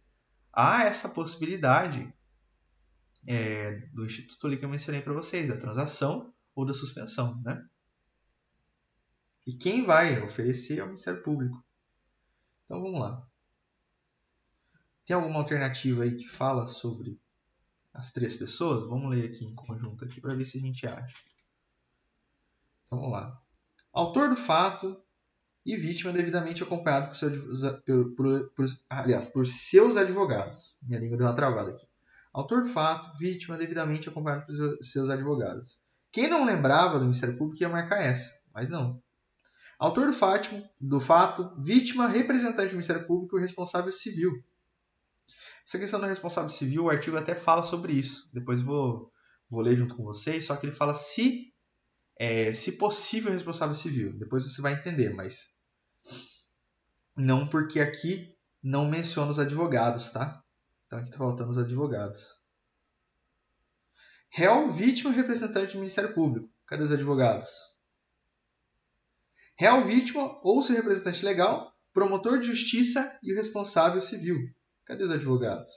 há essa possibilidade do instituto ali que eu mencionei para vocês, da transação ou da suspensão, né? E quem vai oferecer é o Ministério Público. Então vamos lá. Tem alguma alternativa aí que fala sobre as três pessoas? Vamos ler aqui em conjunto aqui para ver se a gente acha. Então vamos lá. Autor do fato e vítima devidamente acompanhado por seus advogados. Minha língua deu uma travada aqui. Autor do fato, vítima devidamente acompanhado por seus advogados. Quem não lembrava do Ministério Público ia marcar essa, mas não. Autor do fato, vítima, representante do Ministério Público e responsável civil. Essa questão do responsável civil, o artigo até fala sobre isso. Depois vou ler junto com vocês, só que ele fala se possível responsável civil. Depois você vai entender, mas não, porque aqui não menciona os advogados, tá? Então aqui está faltando os advogados. Réu, vítima e representante do Ministério Público. Cadê os advogados? Réu, vítima ou seu representante legal, promotor de justiça e o responsável civil. Cadê os advogados?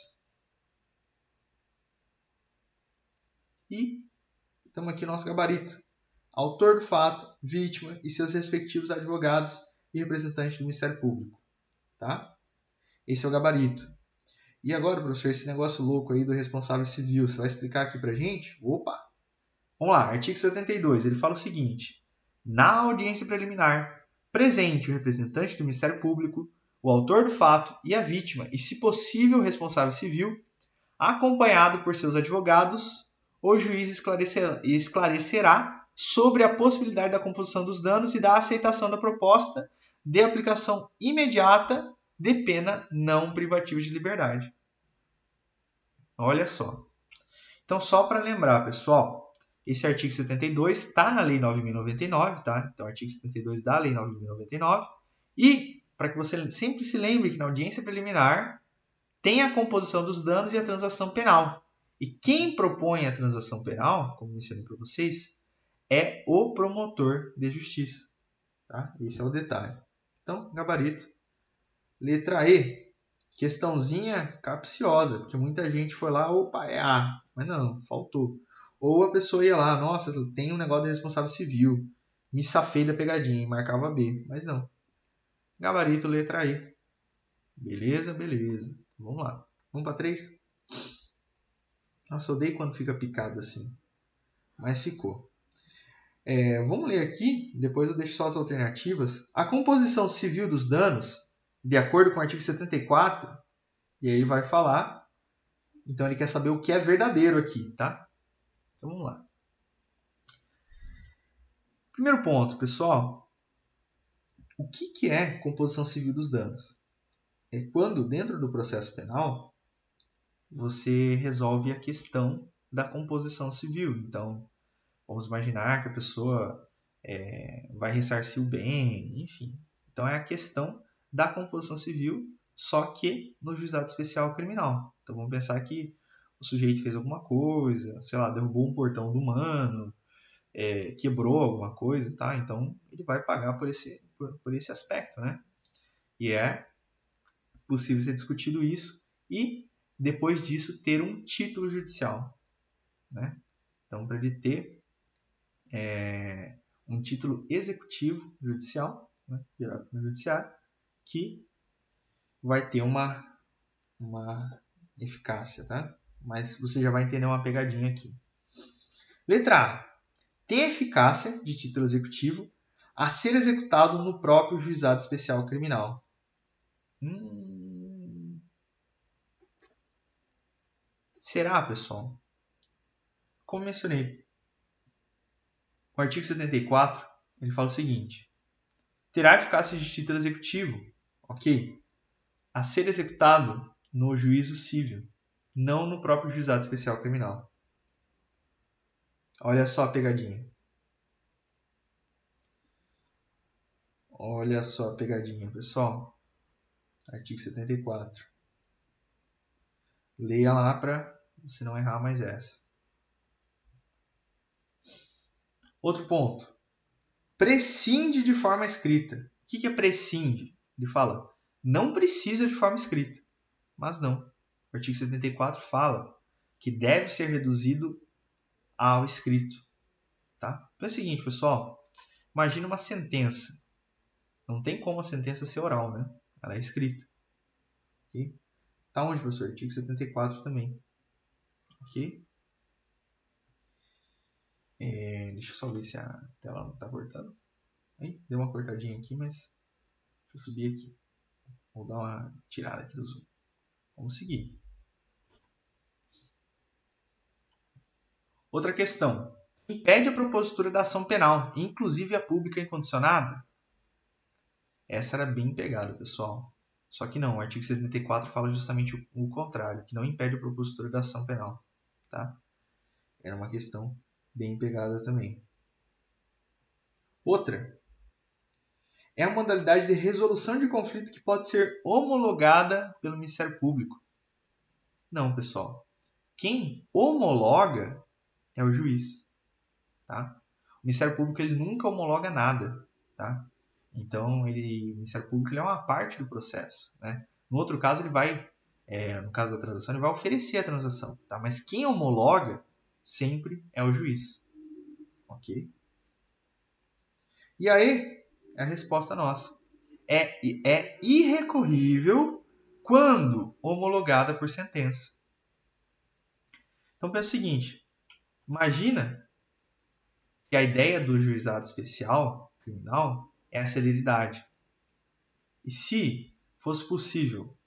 E estamos aqui no nosso gabarito. Autor do fato, vítima e seus respectivos advogados e representantes do Ministério Público. Tá? Esse é o gabarito. E agora, professor, esse negócio louco aí do responsável civil, você vai explicar aqui pra gente? Opa! Vamos lá, artigo 72, ele fala o seguinte: na audiência preliminar, presente o representante do Ministério Público, o autor do fato e a vítima, e se possível o responsável civil, acompanhado por seus advogados, o juiz esclarecerá sobre a possibilidade da composição dos danos e da aceitação da proposta de aplicação imediata de pena não privativa de liberdade. Olha só. Então, só para lembrar, pessoal, esse artigo 72 está na Lei 9.099, tá? Então, artigo 72 da Lei 9.099. E, para que você sempre se lembre que na audiência preliminar tem a composição dos danos e a transação penal. E quem propõe a transação penal, como mencionei para vocês, é o promotor de justiça. Tá? Esse é o detalhe. Então, gabarito. Letra E. Questãozinha capciosa, porque muita gente foi lá, opa, é A. Mas não, faltou. Ou a pessoa ia lá, nossa, tem um negócio de responsável civil. Me safei da pegadinha e marcava B. Mas não. Gabarito, letra E. Beleza, beleza. Vamos lá. Vamos para 3? Nossa, eu odeio quando fica picado assim. Mas ficou. Vamos ler aqui, depois eu deixo só as alternativas. A composição civil dos danos, de acordo com o artigo 74, e aí vai falar. Então ele quer saber o que é verdadeiro aqui, tá? Então vamos lá. Primeiro ponto, pessoal. O que é composição civil dos danos? É quando, dentro do processo penal, você resolve a questão da composição civil. Então, vamos imaginar que a pessoa vai ressarcir o bem, enfim. Então, é a questão da composição civil, só que no juizado especial criminal. Então, vamos pensar que o sujeito fez alguma coisa, sei lá, derrubou um portão do mano, quebrou alguma coisa, tá? Então, ele vai pagar por esse aspecto, né? E é possível ser discutido isso e, depois disso, ter um título judicial, né? Então, para ele ter um título executivo judicial, né, gerado no judiciário, que vai ter uma eficácia, tá? Mas você já vai entender uma pegadinha aqui. Letra A. Tem eficácia de título executivo a ser executado no próprio juizado especial criminal. Será, pessoal? Como mencionei, o artigo 74 ele fala o seguinte: terá eficácia de título executivo, ok, a ser executado no juízo civil, não no próprio juizado especial criminal. Olha só a pegadinha. Olha só a pegadinha, pessoal. Artigo 74. Leia lá para você não errar mais essa. Outro ponto. Prescinde de forma escrita. O que é prescinde? Ele fala, não precisa de forma escrita. Mas não. O artigo 74 fala que deve ser reduzido ao escrito. Tá? Então é o seguinte, pessoal. Imagina uma sentença. Não tem como a sentença ser oral, né? Ela é escrita. Ok? Tá onde, professor? Artigo 74 também. Ok? Deixa eu só ver se a tela não está cortando. Aí, deu uma cortadinha aqui, mas deixa eu subir aqui. Vou dar uma tirada aqui do zoom. Vamos seguir. Outra questão. Impede a propositura da ação penal, inclusive a pública incondicionada? Essa era bem pegada, pessoal. Só que não, o artigo 74 fala justamente o contrário, que não impede a propositura da ação penal. Tá? Era uma questão bem pegada também. Outra. É a modalidade de resolução de conflito que pode ser homologada pelo Ministério Público. Não, pessoal. Quem homologa é o juiz. Tá? O Ministério Público ele nunca homologa nada. Tá? Então, o Ministério Público ele é uma parte do processo. Né? No outro caso, ele vai, no caso da transação, ele vai oferecer a transação. Tá? Mas quem homologa sempre é o juiz. Ok? E aí, é a resposta nossa. É irrecorrível quando homologada por sentença. Então, pensa o seguinte. Imagina que a ideia do juizado especial criminal é a celeridade. E se fosse possível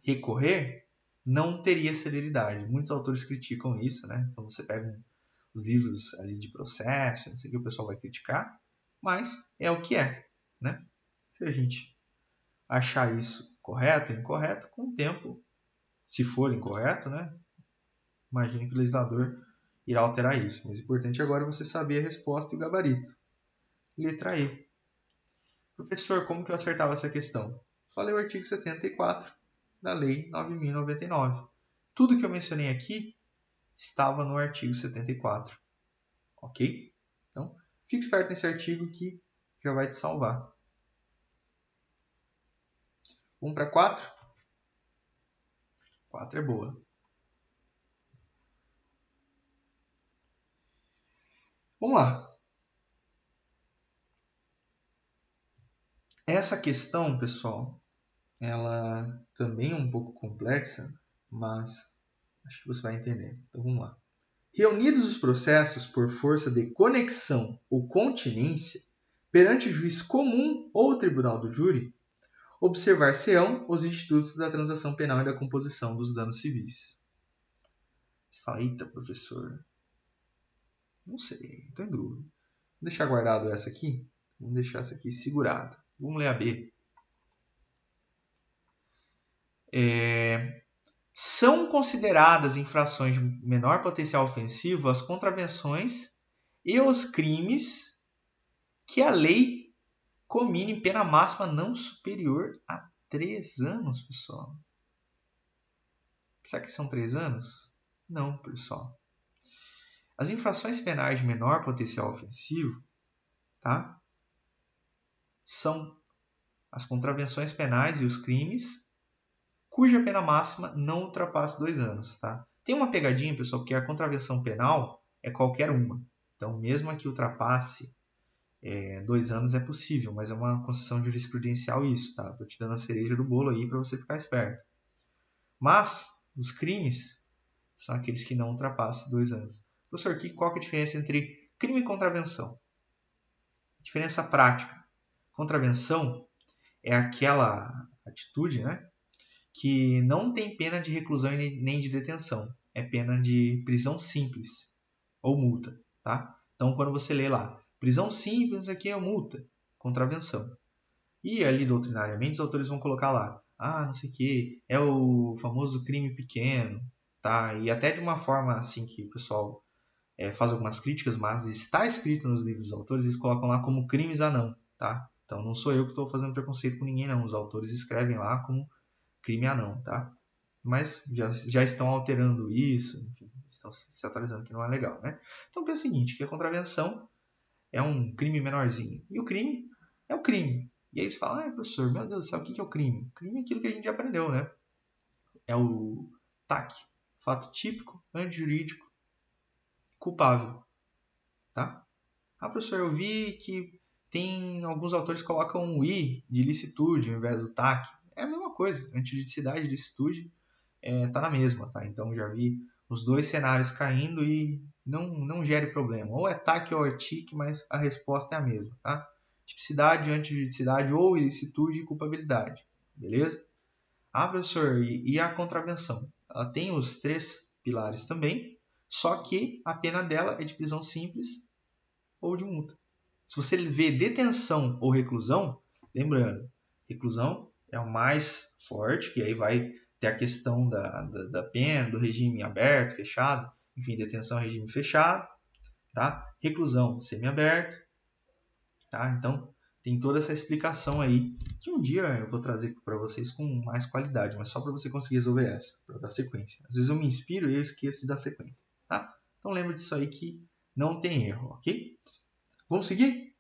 recorrer, não teria celeridade. Muitos autores criticam isso, né? Então você pega os livros ali de processo, não sei o que o pessoal vai criticar, mas é o que é, né? Se a gente achar isso correto ou incorreto, com o tempo, se for incorreto, né? Imagine que o legislador irá alterar isso. Mas o importante agora é você saber a resposta e o gabarito. Letra E. Professor, como que eu acertava essa questão? Falei o artigo 74 da Lei 9.099. Tudo que eu mencionei aqui estava no artigo 74. Ok? Então, fique esperto nesse artigo que já vai te salvar. Vamos para 4? 4 é boa. Vamos lá. Essa questão, pessoal, ela também é um pouco complexa, mas acho que você vai entender. Então vamos lá. Reunidos os processos por força de conexão ou continência perante o juiz comum ou tribunal do júri, observar-se-ão os institutos da transação penal e da composição dos danos civis. Você fala, eita, professor, não sei, estou em dúvida. Vou deixar guardado essa aqui. Vamos deixar essa aqui segurada. Vamos ler a B. São consideradas infrações de menor potencial ofensivo as contravenções e os crimes que a lei comine pena máxima não superior a 3 anos, pessoal. Será que são 3 anos? Não, pessoal. As infrações penais de menor potencial ofensivo, tá? São as contravenções penais e os crimes cuja pena máxima não ultrapassa 2 anos, tá? Tem uma pegadinha, pessoal, que a contravenção penal é qualquer uma. Então, mesmo que ultrapasse 2 anos é possível, mas é uma construção jurisprudencial isso, tá? Estou te dando a cereja do bolo aí para você ficar esperto. Mas os crimes são aqueles que não ultrapassam 2 anos. Professor, qual que é a diferença entre crime e contravenção? Diferença prática. Contravenção é aquela atitude, né, que não tem pena de reclusão nem de detenção. É pena de prisão simples ou multa, tá? Então, quando você lê lá, prisão simples aqui é multa, contravenção. E ali, doutrinariamente, os autores vão colocar lá, não sei o que, é o famoso crime pequeno, tá? E até de uma forma assim que o pessoal faz algumas críticas, mas está escrito nos livros dos autores, eles colocam lá como crimes anão, tá? Então não sou eu que estou fazendo preconceito com ninguém, não. Os autores escrevem lá como crime anão, tá? Mas já estão alterando isso, enfim, estão se atualizando, que não é legal, né? Então pensa o seguinte, que a contravenção é um crime menorzinho. E o crime é o crime. E aí eles falam, professor, meu Deus do céu, o que é o crime? O crime é aquilo que a gente já aprendeu, né? É o TAC, fato típico, antijurídico, culpável, tá? Professor, eu vi que tem alguns autores que colocam um I de licitude ao invés do TAC. É a mesma coisa, antijuridicidade e licitude tá na mesma, tá? Então já vi os dois cenários caindo e não gere problema. Ou é TAC ou é TIC, mas a resposta é a mesma, tá? Tipicidade, antijuridicidade ou ilicitude e culpabilidade, beleza? Professor, e a contravenção? Ela tem os 3 pilares também, só que a pena dela é de prisão simples ou de multa. Se você vê detenção ou reclusão, lembrando, reclusão é o mais forte, que aí vai ter a questão da pena, do regime aberto, fechado, enfim, detenção, regime fechado, tá? Reclusão, semiaberto, tá? Então, tem toda essa explicação aí, que um dia eu vou trazer para vocês com mais qualidade, mas só para você conseguir resolver essa, para dar sequência. Às vezes eu me inspiro e eu esqueço de dar sequência, tá? Então, lembra disso aí que não tem erro, ok? Vamos seguir?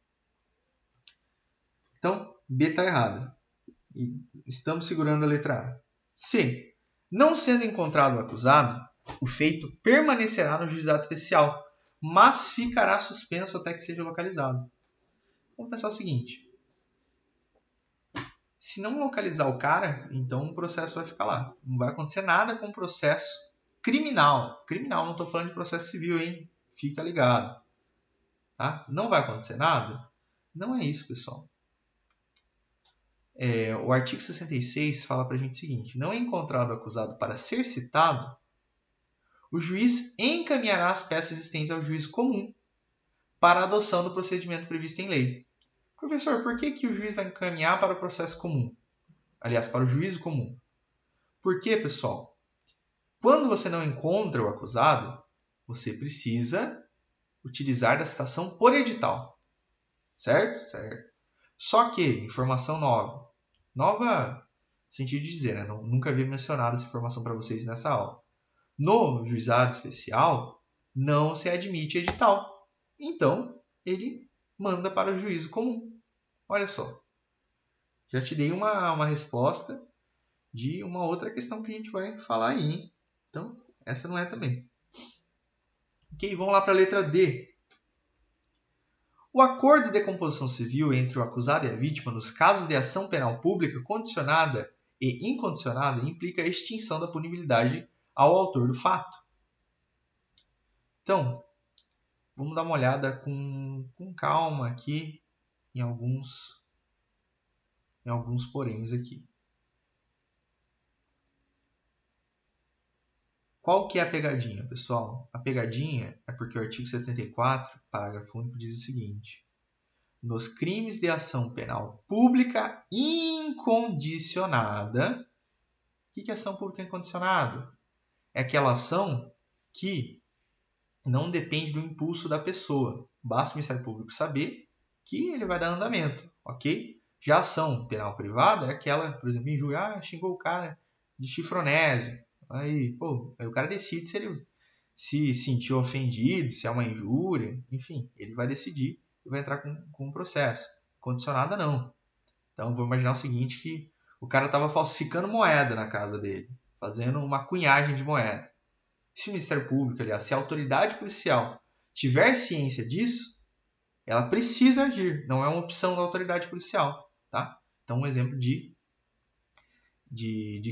Então, B está errada. Estamos segurando a letra A. C. Não sendo encontrado o acusado, o feito permanecerá no juizado especial, mas ficará suspenso até que seja localizado. Vamos pensar o seguinte. Se não localizar o cara, então o processo vai ficar lá. Não vai acontecer nada com o processo criminal. Criminal, não estou falando de processo civil, hein? Fica ligado. Tá? Não vai acontecer nada? Não é isso, pessoal. O artigo 66 fala para a gente o seguinte: não é encontrado o acusado para ser citado, o juiz encaminhará as peças existentes ao juízo comum para a adoção do procedimento previsto em lei. Professor, por que o juiz vai encaminhar para o processo comum? Aliás, para o juízo comum. Por quê, pessoal? Quando você não encontra o acusado, você precisa utilizar da citação por edital. Certo? Certo. Só que, informação nova. Nova no sentido de dizer, né? Nunca havia mencionado essa informação para vocês nessa aula. No juizado especial, não se admite edital. Então, ele manda para o juízo comum. Olha só. Já te dei uma resposta de uma outra questão que a gente vai falar aí, hein? Então, essa não é também. Ok, vamos lá para a letra D. O acordo de decomposição civil entre o acusado e a vítima nos casos de ação penal pública condicionada e incondicionada implica a extinção da punibilidade ao autor do fato. Então, vamos dar uma olhada com calma aqui em alguns poréns aqui. Qual que é a pegadinha, pessoal? A pegadinha é porque o artigo 74, parágrafo único, diz o seguinte: nos crimes de ação penal pública incondicionada. O que é ação pública incondicionada? É aquela ação que não depende do impulso da pessoa. Basta o Ministério Público saber que ele vai dar andamento, ok? Já a ação penal privada é aquela, por exemplo, injúria, xingou o cara de chifronésio. Aí o cara decide se ele se sentiu ofendido, se é uma injúria, enfim, ele vai decidir e vai entrar com um processo. Condicionada não. Então, vou imaginar o seguinte, que o cara estava falsificando moeda na casa dele, fazendo uma cunhagem de moeda. Se o Ministério Público, aliás, se a autoridade policial tiver ciência disso, ela precisa agir, não é uma opção da autoridade policial, tá? Então, um exemplo de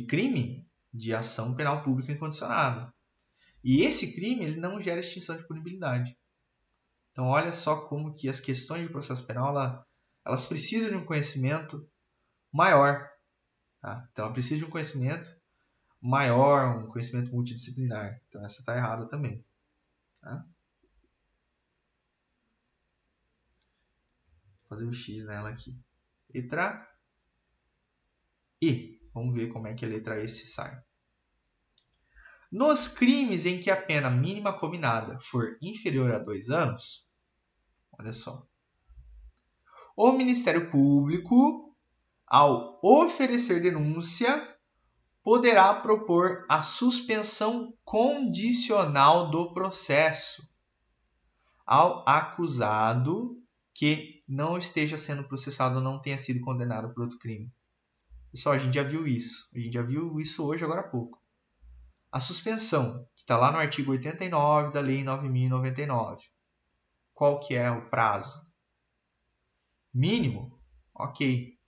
crime de ação penal pública incondicionada. E esse crime ele não gera extinção de punibilidade. Então, olha só como que as questões de processo penal elas precisam de um conhecimento maior. Tá? Então, ela precisa de um conhecimento maior, um conhecimento multidisciplinar. Então, essa está errada também. Tá? Vou fazer um X nela aqui. Letra E. Vamos ver como é que a letra E se sai. Nos crimes em que a pena mínima combinada for inferior a 2 anos, olha só, o Ministério Público, ao oferecer denúncia, poderá propor a suspensão condicional do processo ao acusado que não esteja sendo processado ou não tenha sido condenado por outro crime. Pessoal, a gente já viu isso. A gente já viu isso hoje, agora há pouco. A suspensão, que está lá no artigo 89 da Lei 9.099. Qual que é o prazo? Mínimo? Ok.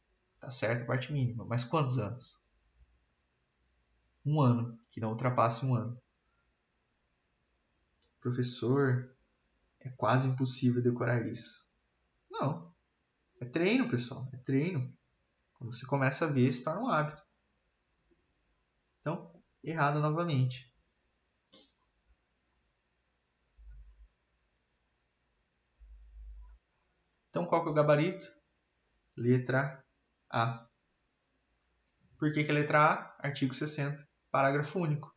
Tá certo a parte mínima. Mas quantos anos? 1 ano. Que não ultrapasse 1 ano. Professor, é quase impossível decorar isso. Não. É treino, pessoal. É treino. Quando você começa a ver, se torna um hábito. Então, errado novamente. Então, qual que é o gabarito? Letra A. Por que a letra A? Artigo 60, parágrafo único.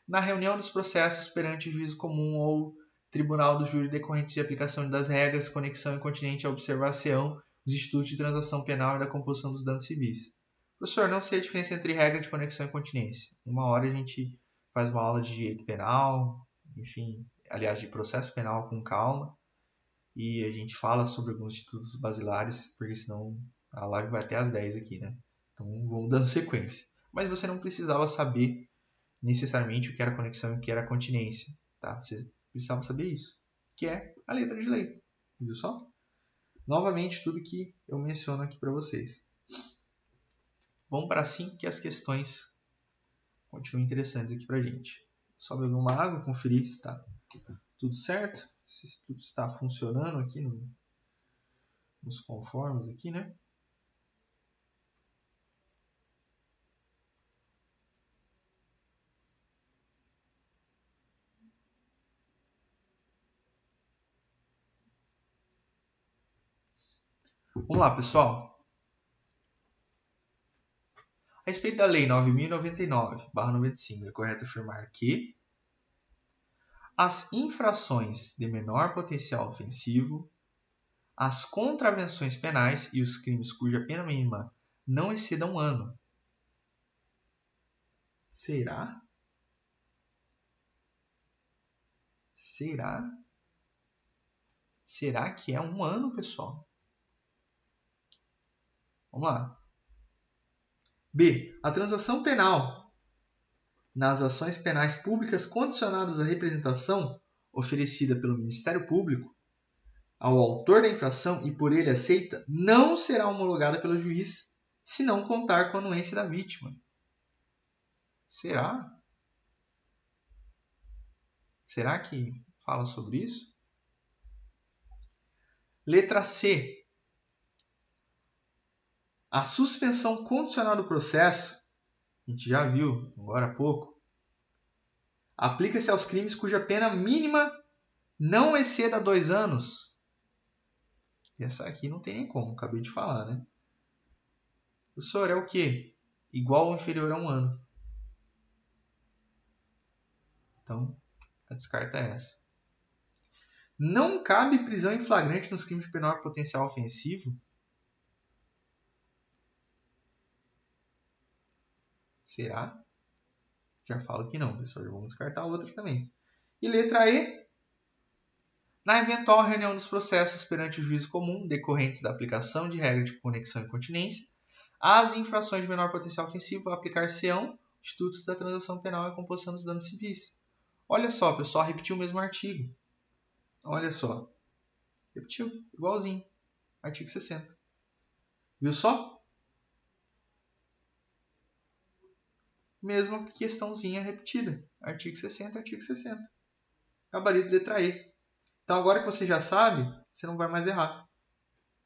Na reunião dos processos perante o juízo comum ou tribunal do júri decorrentes de aplicação das regras, conexão e continente à observação dos institutos de transação penal e da composição dos danos civis. Professor, não sei a diferença entre regra de conexão e continência. Uma hora a gente faz uma aula de direito penal, enfim, aliás, de processo penal com calma, e a gente fala sobre alguns institutos basilares, porque senão a live vai até às 10 aqui, né? Então vamos dando sequência. Mas você não precisava saber necessariamente o que era conexão e o que era continência, tá? Você precisava saber isso, que é a letra de lei, viu só? Novamente, tudo que eu menciono aqui para vocês. Vamos para assim que as questões continuam interessantes aqui para a gente. Só beber uma água, conferir se está tudo certo, se tudo está funcionando aqui nos conformes aqui, né? Vamos lá, pessoal. A respeito da Lei 9.099/95, é correto afirmar que as infrações de menor potencial ofensivo, as contravenções penais e os crimes cuja pena mínima não exceda 1 ano. Será? Será? Será que é 1 ano, pessoal? Vamos lá. B. A transação penal nas ações penais públicas condicionadas à representação oferecida pelo Ministério Público ao autor da infração e por ele aceita não será homologada pelo juiz se não contar com a anuência da vítima. Será? Será que fala sobre isso? Letra C. A suspensão condicional do processo, a gente já viu agora há pouco, aplica-se aos crimes cuja pena mínima não exceda 2 anos. Essa aqui não tem nem como, acabei de falar, né? Professor, é o quê? Igual ou inferior a 1 ano. Então, a descarta é essa. Não cabe prisão em flagrante nos crimes de menor potencial ofensivo? Será? Já falo que não, pessoal. Já vamos descartar outra também. E letra E. Na eventual reunião dos processos perante o juízo comum, decorrentes da aplicação de regra de conexão e continência, as infrações de menor potencial ofensivo aplicar-se-ão institutos da transação penal e a composição dos danos civis. Olha só, pessoal, repetiu o mesmo artigo. Olha só. Repetiu, igualzinho. Artigo 60. Viu só? Mesma questãozinha repetida. Artigo 60, artigo 60. Gabarito letra E. Então agora que você já sabe, você não vai mais errar.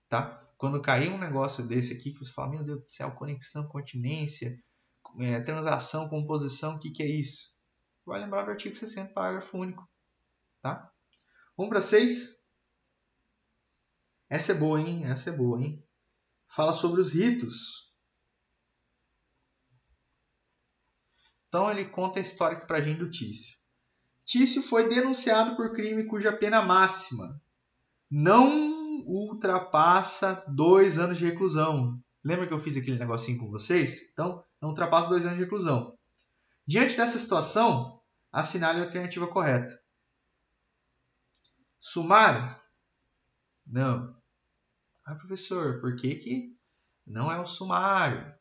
Tá? Quando cair um negócio desse aqui, que você fala, meu Deus do céu, conexão, continência, transação, composição, o que é isso? Vai lembrar do artigo 60, parágrafo único. Tá? Vamos para 6. Essa é boa, hein? Essa é boa, hein? Fala sobre os ritos. Então ele conta a história aqui pra gente do Tício. Tício foi denunciado por crime cuja pena máxima não ultrapassa 2 anos de reclusão. Lembra que eu fiz aquele negocinho com vocês? Então, não ultrapassa 2 anos de reclusão. Diante dessa situação, assinale a alternativa correta. Sumário? Não. Ah, professor, por que não é o sumário?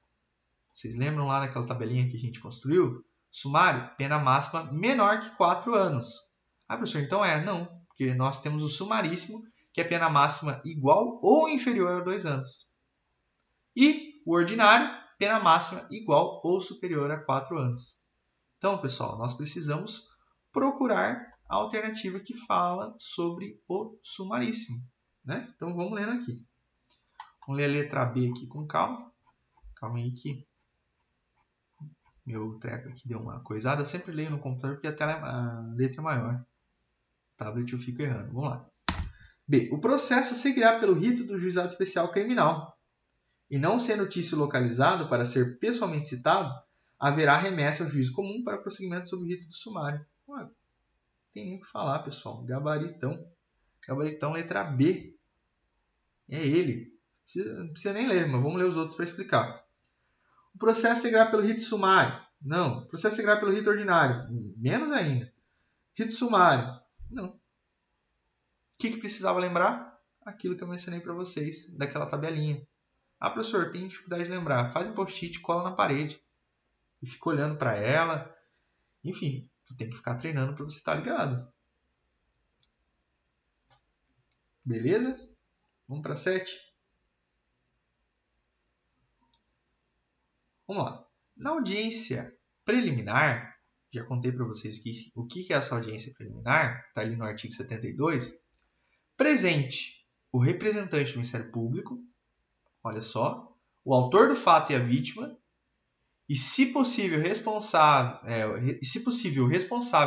Vocês lembram lá naquela tabelinha que a gente construiu? Sumário, pena máxima menor que 4 anos. Ah, professor, então não. Porque nós temos o sumaríssimo, que é pena máxima igual ou inferior a 2 anos. E o ordinário, pena máxima igual ou superior a 4 anos. Então, pessoal, nós precisamos procurar a alternativa que fala sobre o sumaríssimo. Né? Então, vamos lendo aqui. Vamos ler a letra B aqui com calma. Calma aí que meu treco aqui deu uma coisada. Eu sempre leio no computador porque a letra é maior. No tablet eu fico errando. Vamos lá. B. O processo seguirá pelo rito do Juizado Especial Criminal. E não sendo o tício localizado para ser pessoalmente citado, haverá remessa ao juízo comum para prosseguimento sobre o rito do sumário. Ué, não tem nem o que falar, pessoal. Gabaritão. Gabaritão, letra B. É ele. Não precisa nem ler, mas vamos ler os outros para explicar. O processo seguirá pelo rito sumário. Não. O processo seguirá pelo rito ordinário. Menos ainda. Rito sumário. Não. O que precisava lembrar? Aquilo que eu mencionei para vocês, daquela tabelinha. Ah, professor, tem dificuldade de lembrar. Faz um post-it e cola na parede. E fica olhando para ela. Enfim, tu tem que ficar treinando para você estar ligado. Beleza? Vamos para 7. Vamos lá. Na audiência preliminar, já contei para vocês o que é essa audiência preliminar, está ali no artigo 72. Presente o representante do Ministério Público, olha só, o autor do fato e a vítima, e se possível responsável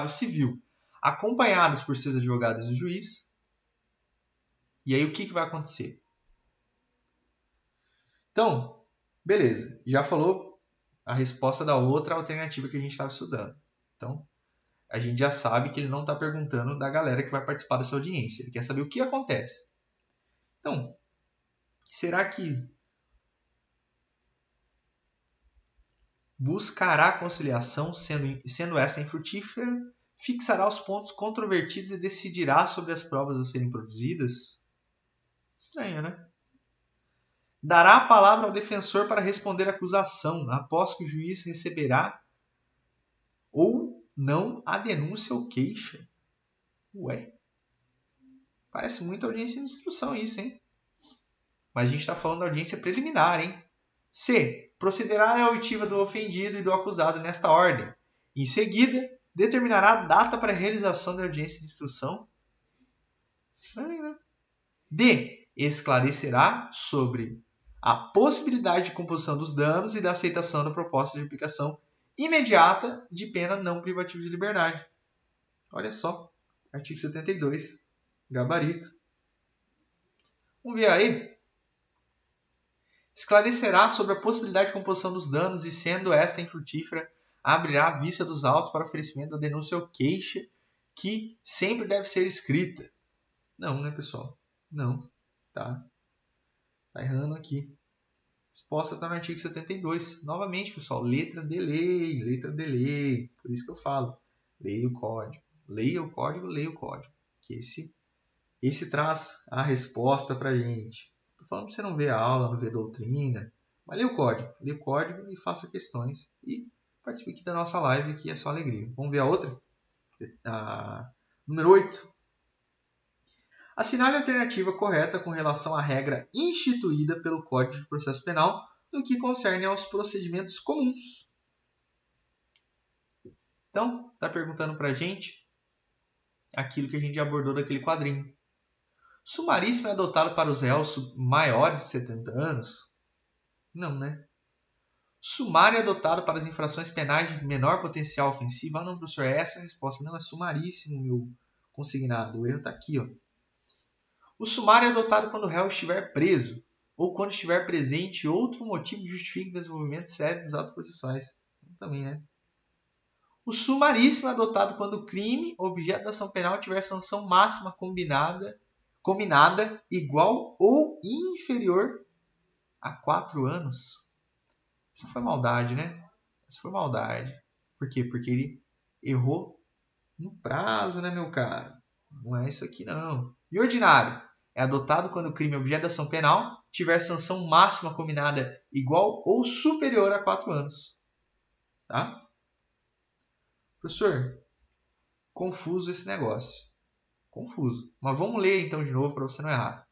civil, acompanhados por seus advogados e juiz. E aí o que vai acontecer? Então, beleza, já falou a resposta da outra alternativa que a gente estava estudando. Então, a gente já sabe que ele não está perguntando da galera que vai participar dessa audiência. Ele quer saber o que acontece. Então, será que buscará conciliação, sendo essa infrutífera, fixará os pontos controvertidos e decidirá sobre as provas a serem produzidas? Estranho, né? Dará a palavra ao defensor para responder à acusação, após que o juiz receberá ou não a denúncia ou queixa. Ué, parece muito audiência de instrução isso, hein? Mas a gente está falando da audiência preliminar, hein? C. Procederá à oitiva do ofendido e do acusado nesta ordem. Em seguida, determinará a data para a realização da audiência de instrução. Estranho, né? D. Esclarecerá sobre a possibilidade de composição dos danos e da aceitação da proposta de aplicação imediata de pena não privativa de liberdade. Olha só, artigo 72, gabarito. Vamos ver aí. Esclarecerá sobre a possibilidade de composição dos danos e, sendo esta infrutífera, abrirá a vista dos autos para oferecimento da denúncia ou queixa, que sempre deve ser escrita. Não, né, pessoal? Não. Tá errando aqui. Resposta está no artigo 72. Novamente, pessoal, letra de lei, letra de lei. Por isso que eu falo, leia o código. Leia o código, leia o código. Que esse traz a resposta para a gente. Estou falando para você não ver a aula, não ver a doutrina, mas leia o código e faça questões. E participe aqui da nossa live, que é só alegria. Vamos ver a outra? Número 8. Assinale a alternativa correta com relação à regra instituída pelo Código de Processo Penal no que concerne aos procedimentos comuns. Então, está perguntando para a gente aquilo que a gente já abordou daquele quadrinho. Sumaríssimo é adotado para os réus maiores de 70 anos? Não, né? Sumário é adotado para as infrações penais de menor potencial ofensivo? Ah, não, professor, essa é a resposta. Não, é sumaríssimo, meu consignado. O erro está aqui, ó. O sumário é adotado quando o réu estiver preso ou quando estiver presente outro motivo que justifique o desenvolvimento sério dos atos processuais. Também, né? O sumaríssimo é adotado quando o crime, objeto da ação penal, tiver sanção máxima combinada igual ou inferior a 4 anos. Essa foi maldade, né? Essa foi maldade. Por quê? Porque ele errou no prazo, né, meu cara? Não é isso aqui, não. E ordinário? É adotado quando o crime objeto da ação penal tiver sanção máxima combinada igual ou superior a 4 anos. Tá? Professor, confuso esse negócio. Confuso. Mas vamos ler então de novo para você não errar.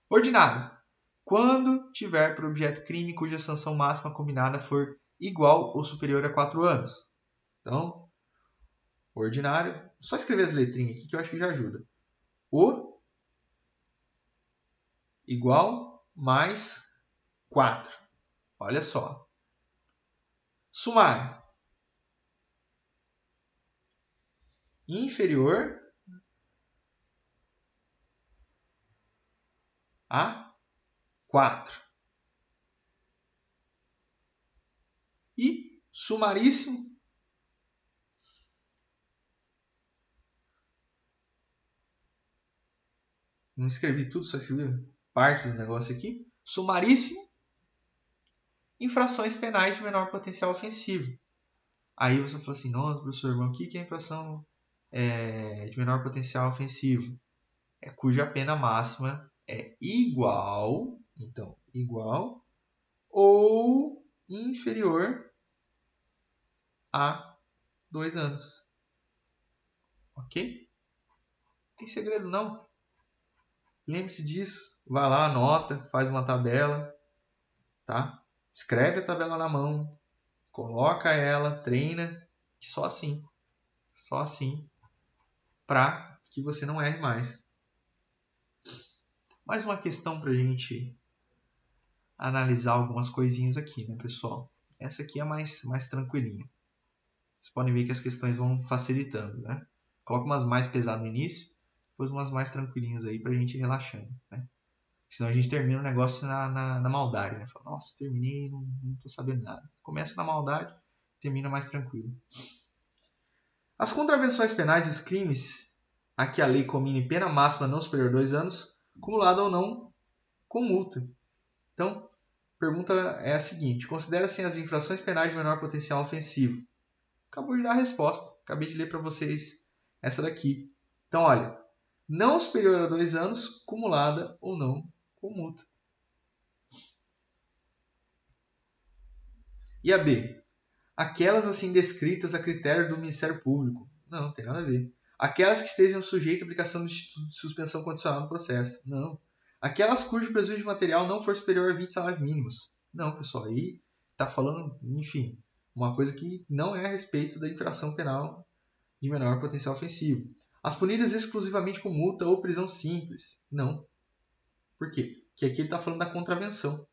Ordinário. Quando tiver por objeto crime cuja sanção máxima combinada for igual ou superior a 4 anos. Então, ordinário. Só escrever as letrinhas aqui que eu acho que já ajuda. O igual mais 4. Olha só. Sumário. Inferior a 4. E sumaríssimo não escrevi tudo, só escrevi parte do negócio aqui. Sumaríssimo, infrações penais de menor potencial ofensivo. Aí você falou assim, nossa, professor, o que é infração de menor potencial ofensivo? É cuja pena máxima é igual, então, igual ou inferior a 2 anos. Ok? Não tem segredo não. Lembre-se disso. Vai lá, anota, faz uma tabela, tá? Escreve a tabela na mão, coloca ela, treina, só assim, para que você não erre mais. Mais uma questão para a gente analisar algumas coisinhas aqui, né, pessoal? Essa aqui é mais tranquilinha. Vocês podem ver que as questões vão facilitando, né? Coloca umas mais pesadas no início, depois umas mais tranquilinhas aí para a gente ir relaxando, né? Senão a gente termina o negócio na maldade, né? Fala, nossa, terminei, não tô sabendo nada. Começa na maldade, termina mais tranquilo. As contravenções penais e os crimes a que a lei comine pena máxima não superior a 2 anos, cumulada ou não com multa. Então, a pergunta é a seguinte: considera-se as infrações penais de menor potencial ofensivo? Acabou de dar a resposta. Acabei de ler para vocês essa daqui. Então, olha, não superior a 2 anos, cumulada ou não com multa. E a B? Aquelas assim descritas a critério do Ministério Público. Não, tem nada a ver. Aquelas que estejam sujeitas à aplicação do Instituto de Suspensão Condicional no processo. Não. Aquelas cujo prejuízo de material não for superior a 20 salários mínimos. Não, pessoal, aí está falando, enfim, uma coisa que não é a respeito da infração penal de menor potencial ofensivo. As punidas exclusivamente com multa ou prisão simples. Não. Por quê? Porque aqui ele está falando da contravenção.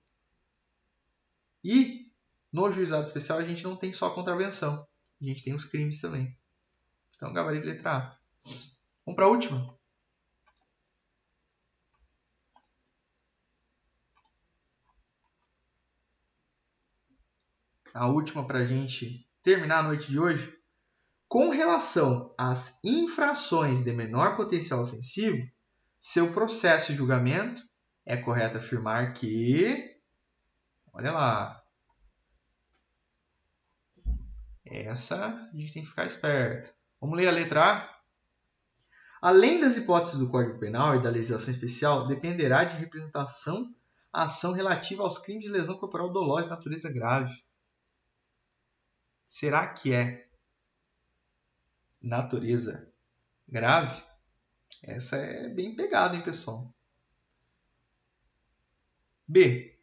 E no juizado especial a gente não tem só a contravenção. A gente tem os crimes também. Então, gabarito letra A. Vamos para a última. A última para a gente terminar a noite de hoje. Com relação às infrações de menor potencial ofensivo, seu processo de julgamento é correto afirmar que... Olha lá. Essa a gente tem que ficar esperto. Vamos ler a letra A? Além das hipóteses do Código Penal e da legislação especial, dependerá de representação a ação relativa aos crimes de lesão corporal dolosa de natureza grave. Será que é natureza grave? Essa é bem pegada, hein, pessoal? B.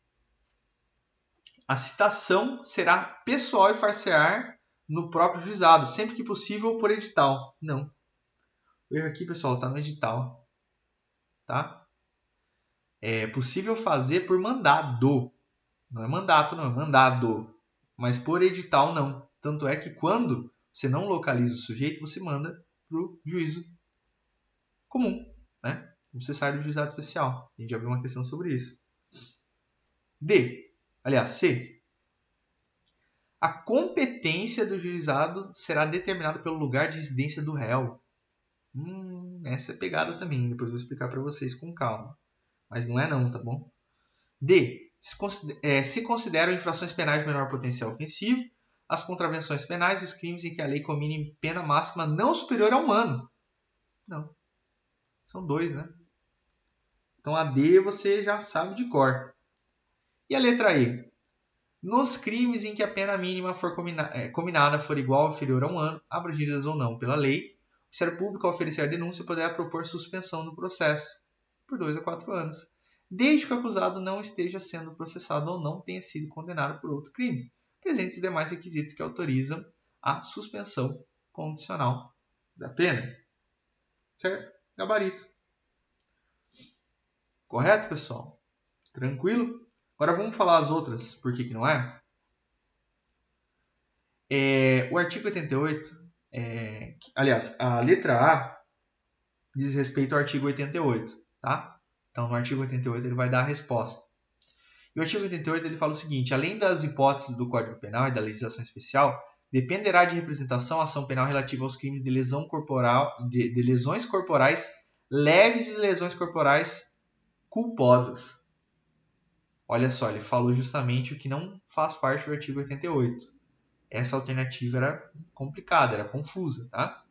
A citação será pessoal e far-se-á no próprio juizado, sempre que possível por edital. Não. O erro aqui, pessoal, está no edital. Tá? É possível fazer por mandado. Não é mandato, não. É mandado. Mas por edital, não. Tanto é que quando você não localiza o sujeito, você manda para o juízo comum. Né? Você sai do juizado especial. A gente já viu uma questão sobre isso. D. Aliás, C. A competência do juizado será determinada pelo lugar de residência do réu. Essa é pegada também. Depois eu vou explicar para vocês com calma. Mas não é não, tá bom? D. Se consideram infrações penais de menor potencial ofensivo as contravenções penais e os crimes em que a lei comine pena máxima não superior a 1 ano. Não. São 2, né? Então a D você já sabe de cor. E a letra E? Nos crimes em que a pena mínima for combinada for igual ou inferior a 1 ano, abrangidas ou não pela lei, o Ministério Público, ao oferecer a denúncia, poderá propor suspensão do processo por 2 a 4 anos, desde que o acusado não esteja sendo processado ou não tenha sido condenado por outro crime, presentes os demais requisitos que autorizam a suspensão condicional da pena. Certo? Gabarito. Correto, pessoal? Tranquilo? Agora vamos falar as outras, por que não é? O artigo 88, aliás, a letra A diz respeito ao artigo 88, tá? Então, no artigo 88 ele vai dar a resposta. E o artigo 88 ele fala o seguinte: além das hipóteses do Código Penal e da legislação especial, dependerá de representação a ação penal relativa aos crimes de lesão corporal, de lesões corporais leves e lesões corporais culposas. Olha só, ele falou justamente o que não faz parte do artigo 88. Essa alternativa era complicada, era confusa, tá?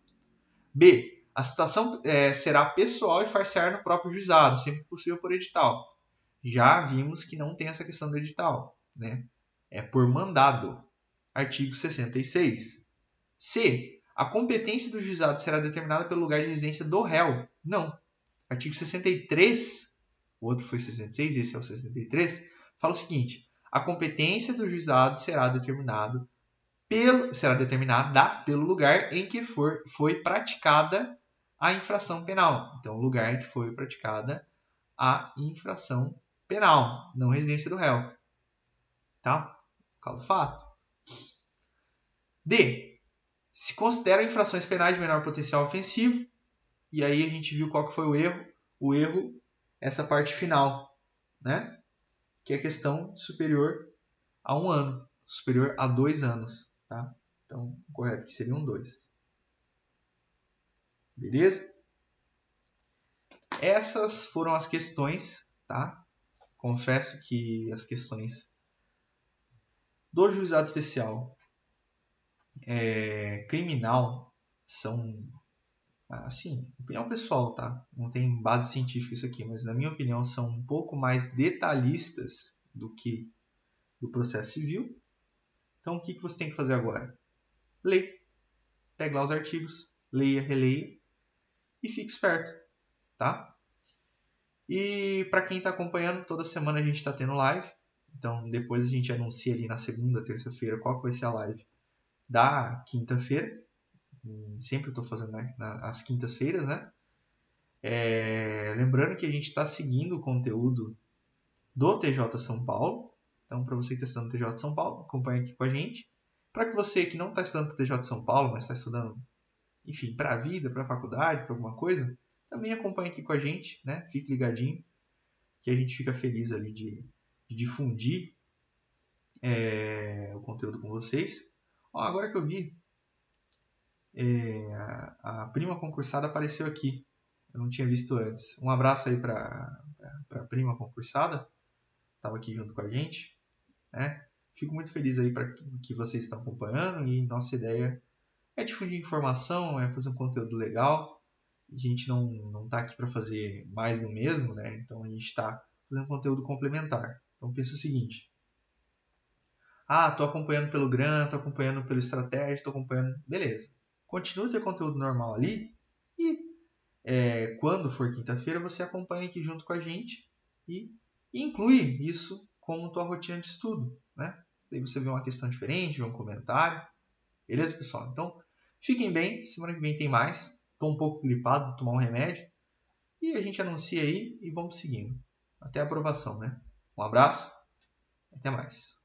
B. A citação será pessoal e far-se-á no próprio juizado, sempre possível por edital. Já vimos que não tem essa questão do edital, né? É por mandado. Artigo 66. C. A competência do juizado será determinada pelo lugar de residência do réu. Não. Artigo 63, o outro foi 66, esse é o 63, fala o seguinte: a competência do juizado será determinada pelo lugar em que foi praticada a infração penal. Então, o lugar em que foi praticada a infração penal, não residência do réu. Tá? Local do fato. D. Se consideram infrações penais de menor potencial ofensivo, e aí a gente viu qual que foi o erro. O erro, essa parte final, né? Que é questão superior a 1 ano, superior a 2 anos, tá? Então, o correto que seriam 2. Beleza? Essas foram as questões, tá? Confesso que as questões do juizado especial criminal são, assim, opinião pessoal, tá? Não tem base científica isso aqui, mas na minha opinião são um pouco mais detalhistas do que do processo civil. Então, o que você tem que fazer agora? Lê. Pegue lá os artigos, leia, releia e fique esperto, tá? E para quem está acompanhando, toda semana a gente está tendo live. Então, depois a gente anuncia ali na segunda, terça-feira qual vai ser a live da quinta-feira. Sempre estou fazendo, né, às quintas-feiras, né? Lembrando que a gente está seguindo o conteúdo do TJ São Paulo. Então, para você que está estudando TJ São Paulo, acompanhe aqui com a gente. Para que você que não está estudando para TJ São Paulo, mas está estudando, enfim, para a vida, para a faculdade, para alguma coisa, também acompanhe aqui com a gente, né? Fique ligadinho, que a gente fica feliz ali de difundir o conteúdo com vocês. Agora que eu vi, a prima concursada apareceu aqui. Eu não tinha visto antes. Um abraço aí para a prima concursada. Estava aqui junto com a gente. Né? Fico muito feliz aí para que vocês estão acompanhando. E nossa ideia é difundir informação, é fazer um conteúdo legal. A gente não está aqui para fazer mais do mesmo, né? Então a gente está fazendo conteúdo complementar. Então pensa o seguinte: tô acompanhando pelo Gran, tô acompanhando pelo Estratégia, tô acompanhando, beleza. Continua o teu conteúdo normal ali e quando for quinta-feira, você acompanha aqui junto com a gente e inclui isso como tua rotina de estudo, né? Daí você vê uma questão diferente, vê um comentário. Beleza, pessoal? Então, fiquem bem. Semana que vem tem mais. Estou um pouco gripado, vou tomar um remédio. E a gente anuncia aí e vamos seguindo. Até a aprovação, né? Um abraço. Até mais.